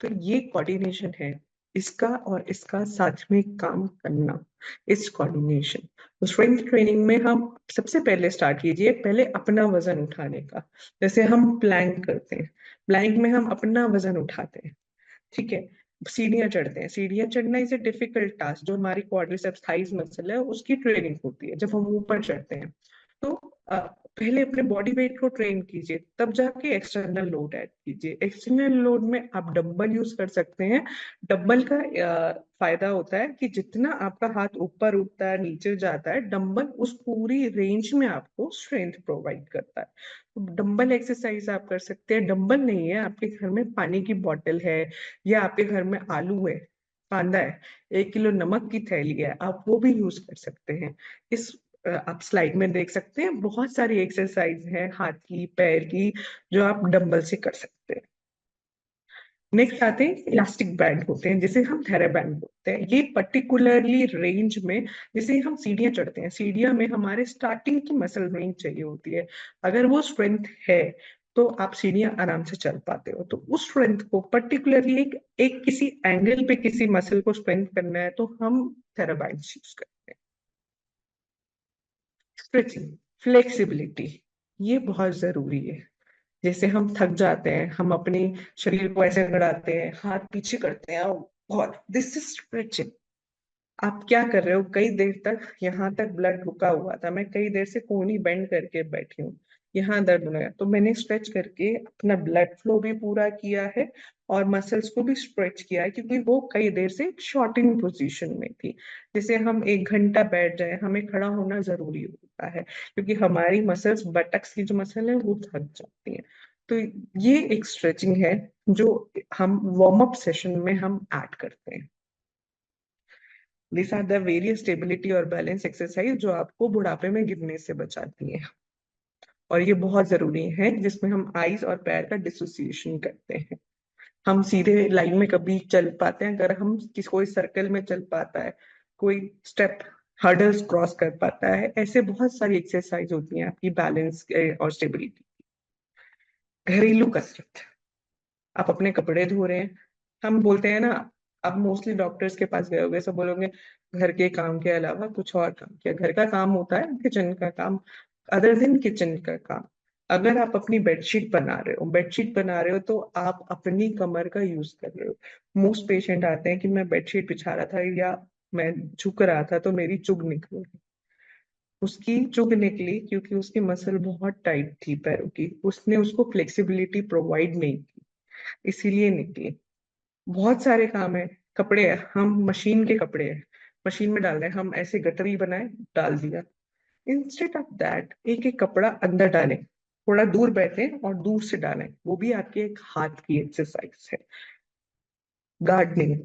तो ये कोऑर्डिनेशन है, इसका और इसका साथ में काम करना, इस कोऑर्डिनेशन। तो स्ट्रेंथ ट्रेनिंग में हम सबसे पहले स्टार्ट कीजिए पहले अपना वजन उठाने का। जैसे हम प्लैंक करते हैं, प्लैंक में हम अपना वजन उठाते हैं, ठीक है। सीढ़ियां चढ़ते हैं, सीढ़ियां चढ़ना इज ए डिफिकल्ट टास्क, जो हमारी क्वाड्रिसेप्स थाइस मसल है उसकी ट्रेनिंग होती है जब हम ऊपर चढ़ते हैं। तो पहले अपने बॉडी वेट को ट्रेन कीजिए, तब जाके एक्सटर्नल लोड ऐड कीजिए। एक्सटर्नल लोड में आप डंबल यूज कर सकते हैं। डंबल का फायदा होता है कि जितना आपका हाथ ऊपर उठता है, नीचे जाता है, डंबल उस पूरी रेंज में आपको स्ट्रेंथ प्रोवाइड करता है। तो डंबल एक्सरसाइज आप कर सकते हैं। डंबल नहीं है, आपके घर में पानी की बोतल है, या आपके घर में आलू है, कांदा है, 1 किलो नमक की थैली है, आप वो भी यूज कर सकते हैं। इस आप स्लाइड में देख सकते हैं, बहुत सारी एक्सरसाइज है हाथ की, पैर की, जो आप डंबल से कर सकते हैं। नेक्स्ट आते हैं इलास्टिक बैंड होते हैं, जिसे हम थेराबैंड बोलते हैं। ये पर्टिकुलरली रेंज में, जैसे हम सीढ़ियां चढ़ते हैं, सीढ़ियां में हमारे स्टार्टिंग की मसल रेंज चाहिए होती है। अगर वो स्ट्रेंथ है तो आप सीढ़ियां आराम से चल पाते हो। तो उस स्ट्रेंथ को पर्टिकुलरली एक किसी एंगल पे किसी मसल को स्ट्रेंथ करना है तो हम थेराबैंड यूज करते हैं। स्ट्रेचिंग, फ्लेक्सिबिलिटी, ये बहुत जरूरी है। जैसे हम थक जाते हैं, हम अपने शरीर को ऐसे गड़ाते हैं, हाथ पीछे करते हैं, और दिस इज स्ट्रेचिंग। आप क्या कर रहे हो, कई देर तक यहाँ तक ब्लड रुका हुआ था, मैं कई देर से कोहनी बेंड करके बैठी हूँ, यहाँ दर्द होने लगा, तो मैंने स्ट्रेच करके अपना ब्लड फ्लो भी पूरा किया है और मसल्स को भी स्ट्रेच किया है, क्योंकि वो कई देर से शॉर्टिंग पोजीशन में थी। जैसे हम 1 घंटा बैठ जाए, हमें खड़ा होना जरूरी होता है, क्योंकि हमारी मसल्स, बटक्स की जो मसल है वो थक जाती है। तो ये एक स्ट्रेचिंग है जो हम वार्म अप सेशन में हम ऐड करते हैं। This are the various stability और बैलेंस एक्सरसाइज जो आपको बुढ़ापे में गिरने से बचाती है, और ये बहुत जरूरी है, जिसमें हम आइज और पैर का डिसोसिएशन करते हैं। हम सीधे लाइन में कभी चल पाते हैं अगर हम कोई सर्कल में चल पाता है, कोई स्टेप हर्डल्स क्रॉस कर पाता है। ऐसे बहुत सारी एक्सरसाइज होती हैं आपकी बैलेंस और स्टेबिलिटी। घरेलू कसरत, आप अपने कपड़े धो रहे हैं, हम बोलते हैं ना, अब मोस्टली डॉक्टर्स के पास गए होंगे, सब बोलोगे घर के काम के अलावा कुछ और काम किया। घर का काम होता है किचन का काम, अदर देन किचन का काम। अगर आप अपनी बेडशीट बना रहे हो तो आप अपनी कमर का यूज कर रहे हो। मोस्ट पेशेंट आते हैं कि मैं बेडशीट बिछा रहा था या मैं झुक रहा था तो मेरी चुभ निकली। उसकी चुभ निकली क्योंकि उसकी मसल बहुत टाइट थी पैरों की, उसने उसको फ्लेक्सिबिलिटी प्रोवाइड नहीं की, इसीलिए निकली। बहुत सारे काम है। कपड़े है, हम मशीन के कपड़े है, मशीन में डाल रहे हैं, हम ऐसे गटरी बनाए डाल दिया। इंस्टेड ऑफ दैट एक एक कपड़ा अंदर डालें, थोड़ा दूर बैठे और दूर से डालें, वो भी आपके एक हाथ की एक्सरसाइज है। गार्डनिंग,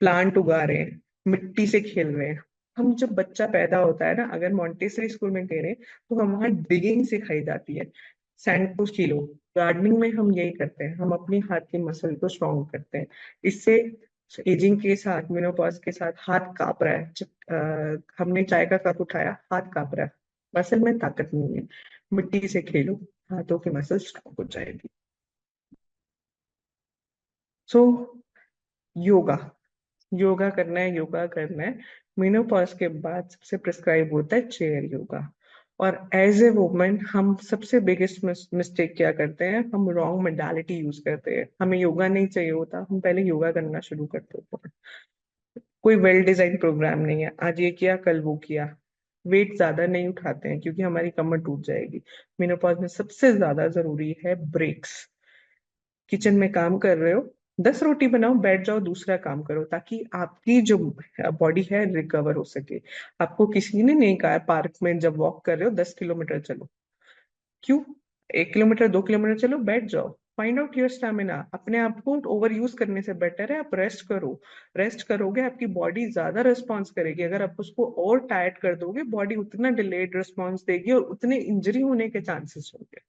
प्लांट उगा रहे हैं, मिट्टी से खेल रहे हैं। हम जब बच्चा पैदा होता है ना, अगर मॉन्टेसरी स्कूल में कह रहे हैं तो हम वहाँ डिगिंग सिखाई जाती है, सैंड को छीलो। गार्डनिंग में हम यही करते हैं, हम अपनी हाथ की मसल को स्ट्रॉन्ग करते हैं। इससे एजिंग के साथ, मेनोपॉज के साथ हाथ कांप रहा है, हमने चाय का कप उठाया, हाथ कांप रहा है, मसल में ताकत नहीं है, मिट्टी से खेलो, हाथों की मसल स्ट्रॉन्ग हो जाएगी। सो योगा, योगा करना है। मेनोपॉज के बाद सबसे प्रिस्क्राइब होता है चेयर योगा। और एज ए वुमन हम सबसे बिगेस्ट मिस्टेक क्या करते हैं, हम रॉन्ग मेडालिटी यूज करते हैं। हमें योगा नहीं चाहिए होता, हम पहले योगा करना शुरू करते होते हैं। कोई वेल डिजाइन प्रोग्राम नहीं है, आज ये किया कल वो किया। वेट ज्यादा नहीं उठाते हैं क्योंकि हमारी कमर टूट जाएगी। मेनोपॉज में सबसे ज्यादा जरूरी है ब्रेक्स। किचन में काम कर रहे हो, 10 रोटी बनाओ, बैठ जाओ, दूसरा काम करो, ताकि आपकी जो बॉडी है रिकवर हो सके। आपको किसी ने नहीं कहा पार्क में जब वॉक कर रहे हो 10 किलोमीटर चलो, क्यों? 1 किलोमीटर 2 किलोमीटर चलो, बैठ जाओ, फाइंड आउट योर स्टेमिना। अपने आप को ओवर यूज करने से बेटर है आप रेस्ट करो। रेस्ट करोगे आपकी बॉडी ज्यादा रिस्पॉन्स करेगी। अगर आप उसको और टायर्ड कर दोगे, बॉडी उतना डिलेड रिस्पॉन्स देगी और उतने इंजरी होने के चांसेस होंगे।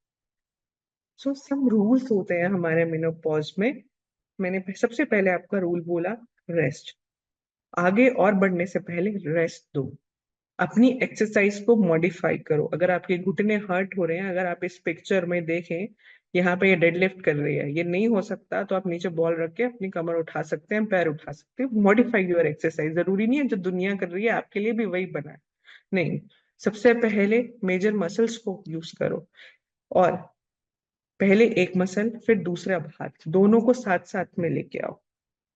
सो सम रूल्स होते हैं हमारे मेनोपॉज में। मैंने सबसे पहले आपका रूल बोला, रेस्ट। आगे और बढ़ने से पहले रेस्ट दो। अपनी एक्सरसाइज को मॉडिफाई करो। अगर आपके घुटने हर्ट हो रहे हैं, अगर आप इस पिक्चर में देखें, यहाँ पे ये डेडलिफ्ट कर रही है, ये नहीं हो सकता तो आप नीचे बॉल रख के अपनी कमर उठा सकते हैं, पैर उठा सकते हैं। Modify your exercise. जरूरी नहीं है जो दुनिया कर रही है आपके लिए भी वही बना है, नहीं। सबसे पहले मेजर मसल्स को यूज करो, और पहले एक मसल फिर दूसरा हाथ, दोनों को साथ साथ में लेके आओ।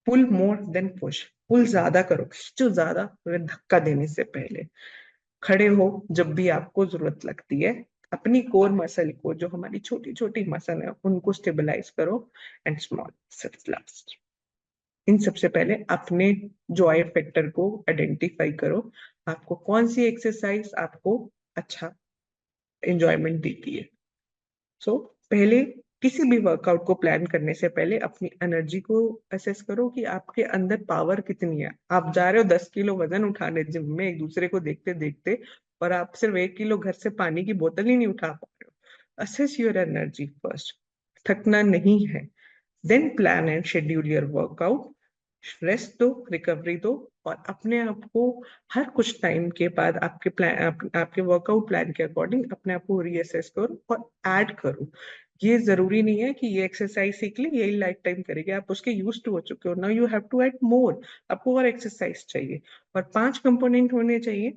पुल मोर देन पुश, पुल ज्यादा करो, खींचो ज्यादा धक्का देने से पहले। खड़े हो जब भी आपको जरूरत लगती है। अपनी कोर मसल को, जो हमारी छोटी छोटी मसल है, उनको स्टेबलाइज करो। And small muscles last. इन सबसे पहले अपने जॉय फैक्टर को आइडेंटिफाई करो, आपको कौन सी एक्सरसाइज आपको अच्छा एंजॉयमेंट देती है। सो पहले किसी भी वर्कआउट को प्लान करने से पहले अपनी एनर्जी को असेस करो कि आपके अंदर पावर कितनी है। आप जा रहे हो 10 किलो वजन उठाने जिम में एक दूसरे को देखते देखते, और आप सिर्फ 1 किलो घर से पानी की बोतल ही नहीं उठा पा रहे हो। असेस योर एनर्जी फर्स्ट, थकना नहीं है। Then plan and schedule your workout. Rest दो, रिकवरी दो, और अपने आप को हर कुछ टाइम के बाद आपके आपके वर्कआउट प्लान के अकॉर्डिंग अपने आप को रीअसेस करो और ऐड करो। ये जरूरी नहीं है कि ये एक्सरसाइज सीख ले यही लाइफ टाइम करेंगे, आप उसके यूज टू हो चुके हो, now you have to add more. आपको और एक्सरसाइज चाहिए, और 5 कंपोनेंट होने चाहिए।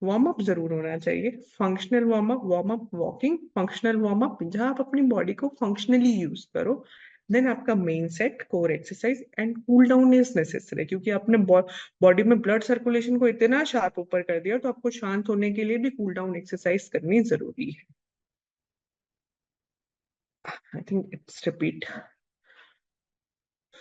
वार्म अप जरूर होना चाहिए, functional warm up walking, functional warm up जहां आप अपनी बॉडी को फंक्शनली यूज करो। देन आपका main set core exercise, and cool down is necessary, क्योंकि आपने बॉडी में ब्लड सर्कुलेशन को इतना शार्प ऊपर कर दिया, तो आपको शांत होने के लिए भी कूल डाउन एक्सरसाइज करनी जरूरी है। I think it's repeat.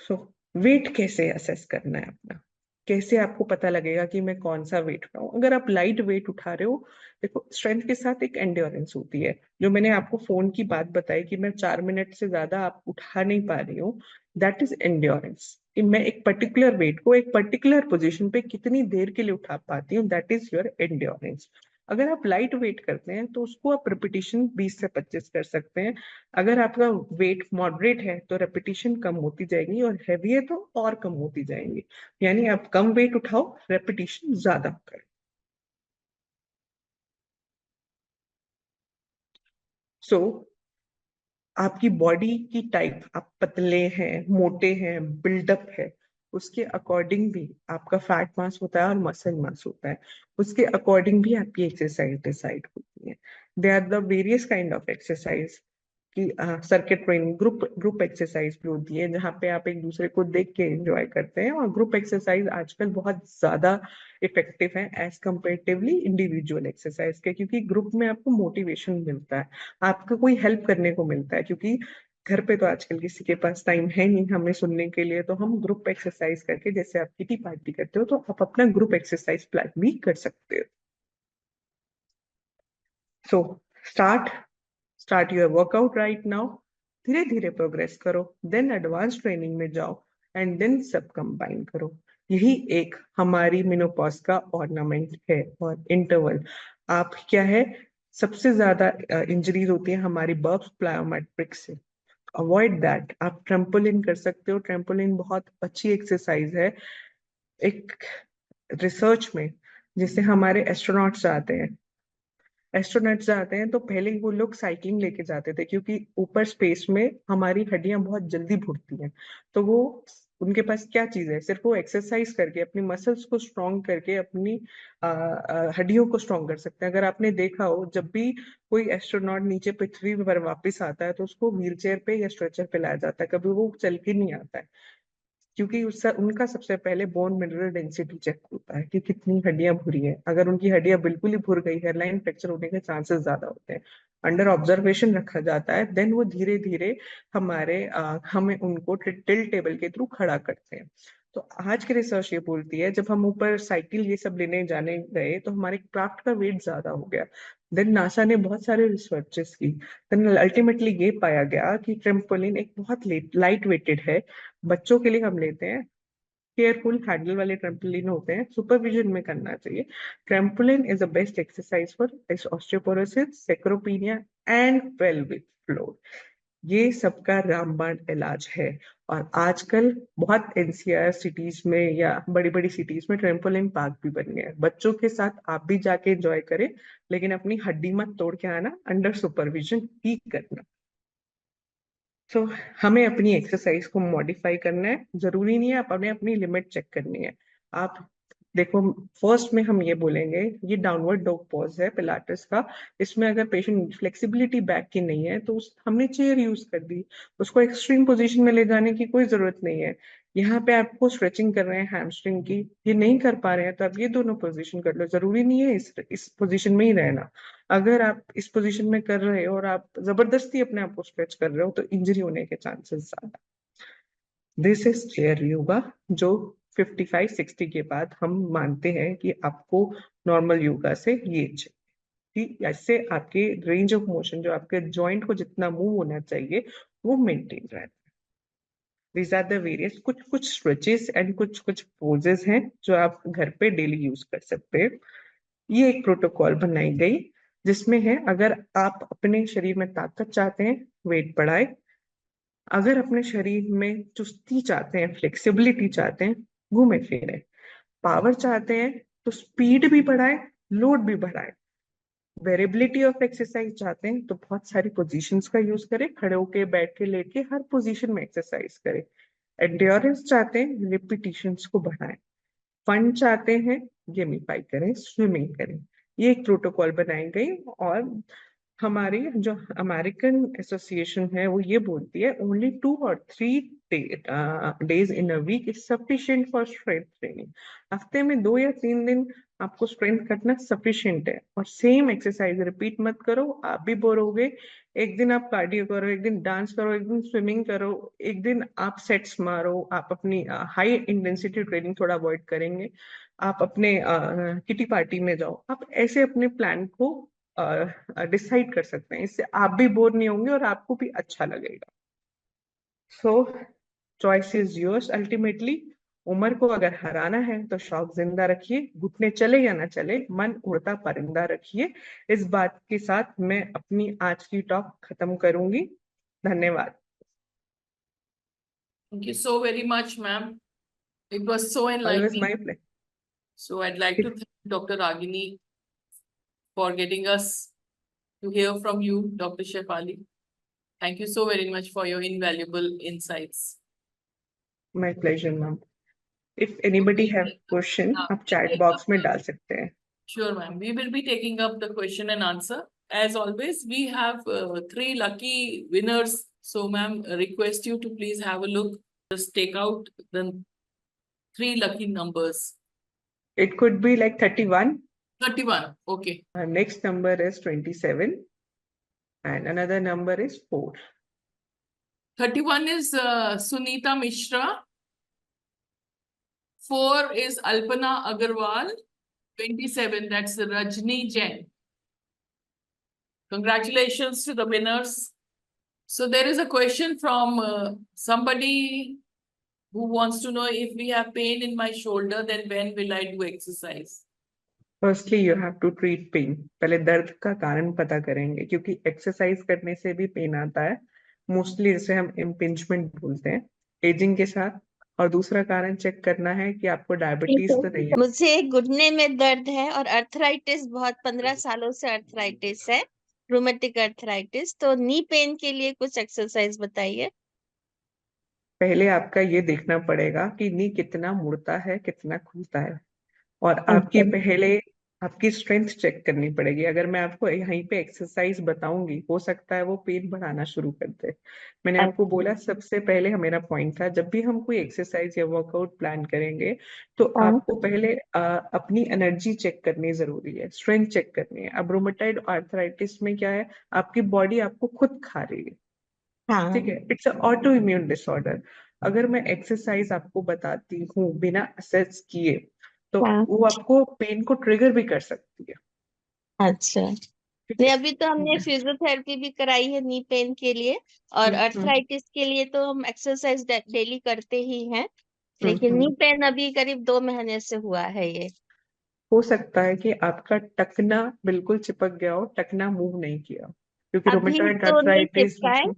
So weight कैसे असेस करना है अपना, कैसे आपको पता लगेगा कि मैं कौन सा वेट उठाऊं? अगर आप लाइट वेट उठा रहे हो, देखो स्ट्रेंथ के साथ एक एंड्योरेंस होती है। जो मैंने आपको फोन की बात बताई कि मैं 4 मिनट से ज्यादा आप उठा नहीं पा रही हूँ, दैट इज एंड्योरेंस। कि मैं एक पर्टिकुलर वेट को एक पर्टिकुलर पोजीशन पे कितनी देर के लिए उठा पाती हूँ, दैट इज योर एंड्योरेंस। अगर आप लाइट वेट करते हैं तो उसको आप रिपीटिशन 20 से 25 कर सकते हैं। अगर आपका वेट मॉडरेट है तो रेपिटेशन कम होती जाएगी, और हैवी है तो और कम होती जाएंगी। यानी आप कम वेट उठाओ, रेपिटेशन ज्यादा करो। सो आपकी बॉडी की टाइप, आप पतले हैं, मोटे हैं, बिल्डअप है, उसके अकॉर्डिंग भी आपका फैट मास होता है और मसल मास होता है। उसके अकॉर्डिंग भी आपकी एक्सरसाइज डिसाइड होती है। They are the various kind of exercise कि circuit training, group group exercise भी होती है जहाँ पे आप एक दूसरे को देख के एंजॉय करते हैं। और ग्रुप एक्सरसाइज आजकल बहुत ज्यादा इफेक्टिव है एज कंपेरेटिवली इंडिविजुअल एक्सरसाइज के, क्योंकि ग्रुप में आपको मोटिवेशन मिलता है, आपको कोई हेल्प करने को मिलता है। क्योंकि घर पे तो आजकल किसी के पास टाइम है नहीं हमें सुनने के लिए, तो हम ग्रुप एक्सरसाइज करके, जैसे आप किटी पार्टी करते हो, तो आप अपना ग्रुप एक्सरसाइज प्लान भी कर सकते हो। So start start your workout right now. धीरे धीरे प्रोग्रेस करो, देन एडवांस ट्रेनिंग में जाओ, एंड देन सब कंबाइन करो। यही एक हमारी मेनोपॉज का ऑर्नामेंट है। और इंटरवल आप क्या है, सबसे ज्यादा इंजरीज होती है हमारी बर्ब्स प्लायोमेट्रिक से। Avoid that. आप ट्रेम्पोलिन कर सकते हो, ट्रेम्पोलिन बहुत अच्छी एक्सरसाइज है। एक रिसर्च में जिसे हमारे एस्ट्रोनॉट्स आते हैं, एस्ट्रोनॉट्स जाते हैं तो पहले ही वो लोग साइकिलिंग लेके जाते थे, क्योंकि ऊपर स्पेस में हमारी हड्डियां बहुत जल्दी भुड़ती हैं। तो वो, उनके पास क्या चीज है, सिर्फ वो एक्सरसाइज करके अपनी मसल्स को स्ट्रॉन्ग करके अपनी हड्डियों को स्ट्रॉन्ग कर सकते हैं। अगर आपने देखा हो, जब भी कोई एस्ट्रोनॉट नीचे पृथ्वी पर वापस आता है तो उसको व्हील चेयर पे या स्ट्रेचर पे लाया जाता है, कभी वो चल के नहीं आता है। क्योंकि उसका उनका सबसे पहले बोन मिनरल डेंसिटी चेक होता है कि कितनी हड्डियां भूरी है। अगर उनकी हड्डियां बिल्कुल ही भूर गई, हेयरलाइन फ्रैक्चर होने के चांसेस ज्यादा होते हैं। अंडर ऑब्जर्वेशन रखा जाता है, देन वो धीरे धीरे हमें उनको टिल टेबल के थ्रू खड़ा करते हैं। तो आज की रिसर्च ये बोलती है, जब हम ऊपर साइकिल ये सब लेने जाने गए तो हमारे क्राफ्ट का वेट ज्यादा हो गया। देन नासा ने बहुत सारे रिसर्चेस की, देन अल्टीमेटली ये पाया गया कि ट्रेम्पोलिन एक बहुत लाइट वेटेड है। बच्चों के लिए हम लेते हैं, केयरफुल हैंडल वाले ट्रेम्पोलिन होते हैं, सुपरविजन में करना चाहिए। Trampoline is the best exercise for osteoporosis, sarcopenia and pelvic floor. ये सबका रामबाण इलाज है। और आजकल बहुत एनसीआर सिटीज में या बड़ी बड़ी सिटीज में ट्रेम्पोलिन पार्क भी बन गए हैं। बच्चों के साथ आप भी जाके एंजॉय करें, लेकिन अपनी हड्डी मत तोड़ के आना, अंडर सुपरविजन ही करना। तो हमें अपनी एक्सरसाइज को मॉडिफाई करना है, जरूरी नहीं है आप अपने अपनी लिमिट चेक करनी है। आप देखो, फर्स्ट में हम ये बोलेंगे, ये डाउनवर्ड डॉग पॉज है पिलाटेस का। इसमें अगर पेशेंट फ्लेक्सिबिलिटी बैक की नहीं है तो हमने चेयर यूज कर दी, उसको एक्सट्रीम पोजीशन में ले जाने की कोई जरूरत नहीं है। यहाँ पे आपको स्ट्रेचिंग कर रहे हैं हैमस्ट्रिंग की, ये नहीं कर पा रहे हैं तो आप ये दोनों पोजीशन कर लो, जरूरी नहीं है इस पोजीशन में ही रहना। अगर आप इस पोजीशन में कर रहे हो और आप जबरदस्ती अपने आप को स्ट्रेच कर रहे हो तो इंजरी होने के चांसेस ज्यादा। दिस इज चेयर योगा, जो 55-60 के बाद हम मानते हैं कि आपको नॉर्मल योगा से ये चाहिए कि ऐसे आपके रेंज ऑफ मोशन, जो आपके जॉइंट को जितना मूव होना चाहिए, वो मेंटेन रहता है। दीज आर द वेरियस कुछ कुछ स्ट्रेचेस एंड कुछ कुछ पोजेस हैं जो आप घर पे डेली यूज कर सकते हैं। ये एक प्रोटोकॉल बनाई गई जिसमें है, अगर आप अपने शरीर में ताकत चाहते हैं, वेट बढ़ाए। अगर अपने शरीर में चुस्ती चाहते हैं, फ्लेक्सिबिलिटी चाहते हैं, घूमे फिरे। पावर चाहते हैं तो स्पीड भी बढ़ाए, लोड भी बढ़ाए। वेरिएबिलिटी ऑफ एक्सरसाइज चाहते हैं तो बहुत सारी पोजीशंस का यूज करें, खड़े होके, बैठ के, लेट के, हर पोजीशन में एक्सरसाइज करें। एंड्योरेंस चाहते हैं, रिपीटिशंस को बढ़ाएं। फन चाहते हैं, गेमिफाई करें, स्विमिंग करें। ये एक प्रोटोकॉल बनाई गई। और हमारी जो अमेरिकन एसोसिएशन है वो ये बोलती है, only 2 or 3 days in a week is sufficient for strength training. हफ्ते में 2 या 3 दिन आपको स्ट्रेंथ करना सफिशिएंट है, और सेम एक्सरसाइज रिपीट मत करो, आप भी बोर होगे। एक दिन आप कार्डियो करो, एक दिन डांस करो, एक दिन स्विमिंग करो, एक दिन आप सेट्स मारो, आप अपनी हाई इंटेंसिटी ट्रेनिंग थोड़ा अवॉइड करेंगे, आप अपने किटी पार्टी में जाओ, आप ऐसे अपने प्लान को डिसाइड कर सकते हैं। इससे आप भी बोर नहीं होंगे और आपको भी अच्छा लगेगा। सो चॉइस इज योर्स अल्टीमेटली। उम्र को अगर हराना है तो शौक जिंदा रखिए, घुटने चले या ना चले, मन उड़ता परिंदा रखिए। इस बात के साथ मैं अपनी आज की टॉक खत्म करूंगी। धन्यवाद। Thank you so very much, ma'am. It was so always enlightening. My pleasure. So I'd like to thank Dr. Ragini for getting us to hear from you, Dr. Shefali. Thank you so very much for your invaluable insights. My pleasure ma'am. If anybody have question आप chat box में डाल सकते हैं। Sure, ma'am. We will be taking up the question and answer. As always, we have 3 lucky winners. So, ma'am, request you to please have a look. Just take out the 3 lucky numbers. It could be like 31. 31. Okay. Next number is 27. And another number is 4. 31 is Sunita Mishra. 4 is Alpana Agarwal. 27, that's Rajni Jain. Congratulations to the winners. So there is a question from somebody who wants to know if we have pain in my shoulder, then when will I do exercise? Firstly you have to treat pain. पहले दर्द का कारण पता करेंगे, क्योंकि exercise करने से भी पेन आता है। मोस्टली इसे हम इम्पिंजमेंट बोलते हैं एजिंग के साथ। और दूसरा कारण चेक करना है कि आपको डायबिटीज तो नहीं है। मुझे घुटने में दर्द है और अर्थराइटिस, बहुत 15 सालों से अर्थराइटिस है, रूमेटिक अर्थराइटिस। तो नी पेन के लिए कुछ एक्सरसाइज बताइए। पहले आपका ये देखना पड़ेगा कि नी कितना मुड़ता है, कितना खुलता है, और आपकी पहले आपकी स्ट्रेंथ चेक करनी पड़ेगी। अगर मैं आपको यहीं पे एक्सरसाइज बताऊंगी, हो सकता है वो पेन बढ़ाना शुरू कर दे। मैंने आपको बोला सबसे पहले मेरा पॉइंट था, जब भी हम कोई एक्सरसाइज या वर्कआउट प्लान करेंगे तो आपको पहले अपनी एनर्जी चेक करनी जरूरी है, स्ट्रेंथ चेक करनी है। अब रोमेटाइड आर्थराइटिस में क्या है, आपकी बॉडी आपको खुद खा रही है, ठीक है, इट्स ऑटो इम्यून डिसऑर्डर। अगर मैं एक्सरसाइज आपको बताती हूँ बिना असेस किए, तो वो आपको पेन को ट्रिगर भी कर सकती है। अच्छा, ठीक नहीं है। अभी तो हमने फिजियोथेरेपी भी कराई है नी पेन के लिए, और अर्थराइटिस के लिए तो हम एक्सरसाइज डेली करते ही हैं, लेकिन नी पेन अभी करीब 2 महीने से हुआ है ये। हो सकता है कि आपका टखना बिल्कुल चिपक गया हो, टखना मूव नहीं किया, क्योंकि अभी रोमेटॉइड तो नहीं आर्थराइटिस। चिपका है,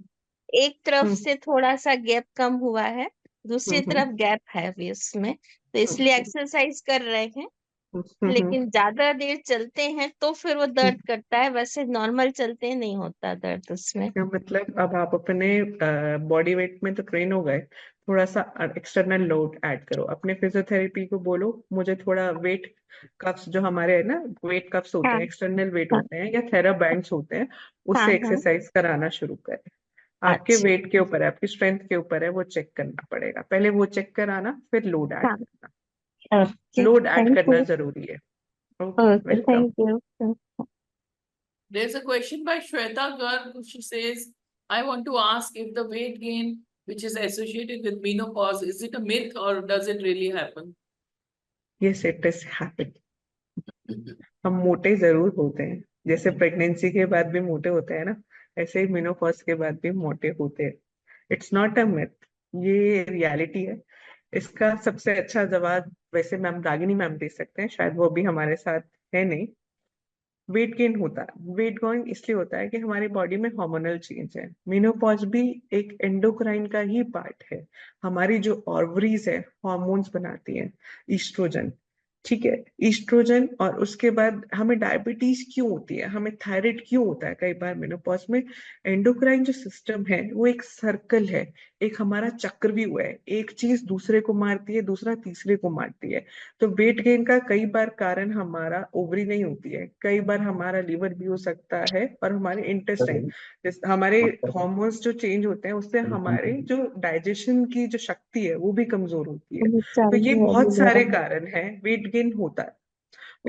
एक तरफ से थोड़ा सा गैप कम हुआ है, दूसरी तरफ गैप है अभी उसमें, तो इसलिए एक्सरसाइज कर रहे हैं। लेकिन ज्यादा देर चलते हैं तो फिर वो दर्द करता है, वैसे नॉर्मल चलते हैं नहीं होता दर्द उसमें। मतलब अब आप अपने बॉडी वेट में तो ट्रेन हो गए, थोड़ा सा एक्सटर्नल लोड ऐड करो। अपने फिजियोथेरेपी को बोलो मुझे थोड़ा वेट कफ्स, जो हमारे है ना वेट कफ्स होते हैं, एक्सटर्नल वेट होते हैं, या थेरा बैंड्स होते हैं, उससे एक्सरसाइज कराना शुरू करें। आपके वेट के ऊपर है, आपकी स्ट्रेंथ के ऊपर है, वो चेक करना पड़ेगा। पहले वो चेक कराना, फिर लोड ऐड करना। लोड ऐड करना जरूरी है। Okay, welcome. Thank you. There's a question by Shweta Garg. She says, I want to ask if the weight gain which is associated with menopause, is it a myth or does it really happen? Yes, it is happening. हम मोटे जरूर होते हैं, जैसे pregnancy के बाद भी मोटे होते हैं ना, ऐसे ही मेनोपॉज के बाद भी मोटे होते हैं। इट्स नॉट अ मिथ, ये रियलिटी है। इसका सबसे अच्छा जवाब वैसे मैम रागिनी मैम दे सकते हैं, शायद वो भी हमारे साथ है नहीं। वेट गेन होता है, वेट गेन इसलिए होता है कि हमारी बॉडी में हार्मोनल चेंज है। मेनोपॉज भी एक एंडोक्राइन का ही पार्ट है। हमारी जो ऑवरीज है हार्मोन्स बनाती हैं, ईस्ट्रोजन, ठीक है, ईस्ट्रोजन। और उसके बाद हमें डायबिटीज क्यों होती है, हमें थायराइड क्यों होता है कई बार मेनोपॉज में। एंडोक्राइन जो सिस्टम है वो एक सर्कल है, एक हमारा चक्रव्यूह है, एक चीज दूसरे को मारती है, दूसरा तीसरे को मारती है। तो वेट गेन का कई बार कारण हमारा ओवरी नहीं होती है, कई बार हमारा लीवर भी हो सकता है, और हमारे इंटेस्टाइन, हमारे हार्मोन्स जो चेंज होते हैं उससे हमारे जो डाइजेशन की जो शक्ति है वो भी कमजोर होती है। तो ये बहुत सारे कारण हैं, वेट गेन होता है।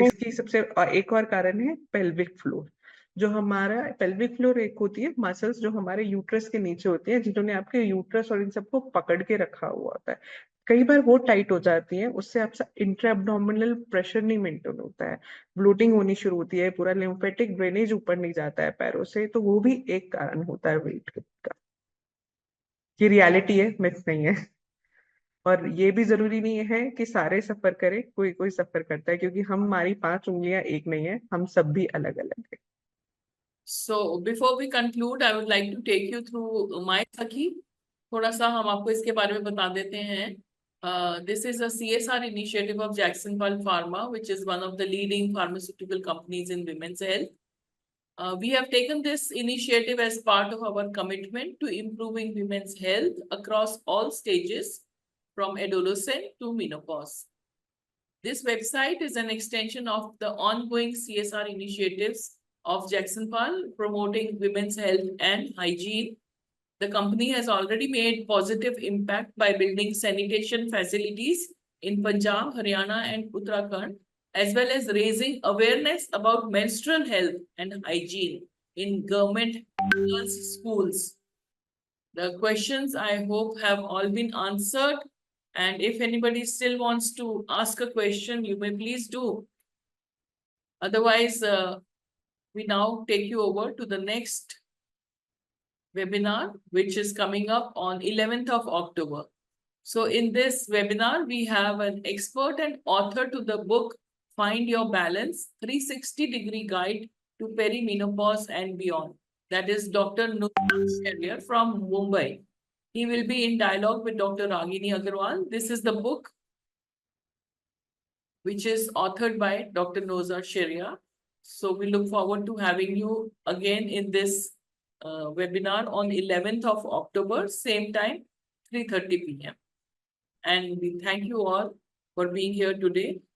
इसकी सबसे एक और कारण है पेल्विक फ्लोर। जो हमारा पेल्विक फ्लोर एक होती है मसल्स जो हमारे यूट्रस के नीचे होती है, जिन्होंने आपके यूट्रस और इन सबको पकड़ के रखा हुआ होता है। कई बार वो टाइट हो जाती है, उससे आपका इंट्रा एब्डोमिनल प्रेशर नहीं मेंटेन होता है, ब्लोटिंग होनी शुरू होती है, पूरा लिम्फेटिक ड्रेनेज ऊपर नहीं जाता है पैरों से, तो वो भी एक कारण होता है वेट का। ये रियलिटी है, मिथ नहीं है। और ये भी जरूरी नहीं है कि सारे सफर करें, कोई कोई सफर करता है, क्योंकि हमारी 5 उंगलियां एक नहीं है, हम सब भी अलग अलग है। So before we conclude, I would like to take you through my Sakhi. थोड़ा सा हम आपको इसके बारे में बता देते हैं. This is a CSR initiative of Jackson Pal Pharma, which is one of the leading pharmaceutical companies in women's health. We have taken this initiative as part of our commitment to improving women's health across all stages, from adolescent to menopause. This website is an extension of the ongoing CSR initiatives of Jackson Pal promoting women's health and hygiene. The company has already made positive impact by building sanitation facilities in Punjab, Haryana, and Uttarakhand, as well as raising awareness about menstrual health and hygiene in government girls' schools. The questions I hope have all been answered. And if anybody still wants to ask a question, you may please do. Otherwise, we now take you over to the next webinar, which is coming up on 11th of October. So in this webinar, we have an expert and author to the book, Find Your Balance, 360-degree Guide to Perimenopause and Beyond. That is Dr. Nusrat Sharia from Mumbai. He will be in dialogue with Dr. Ragini Agarwal. This is the book which is authored by Dr. Nusrat Sharia. So we look forward to having you again in this webinar on 11th of October, same time, 3:30 p.m. And we thank you all for being here today.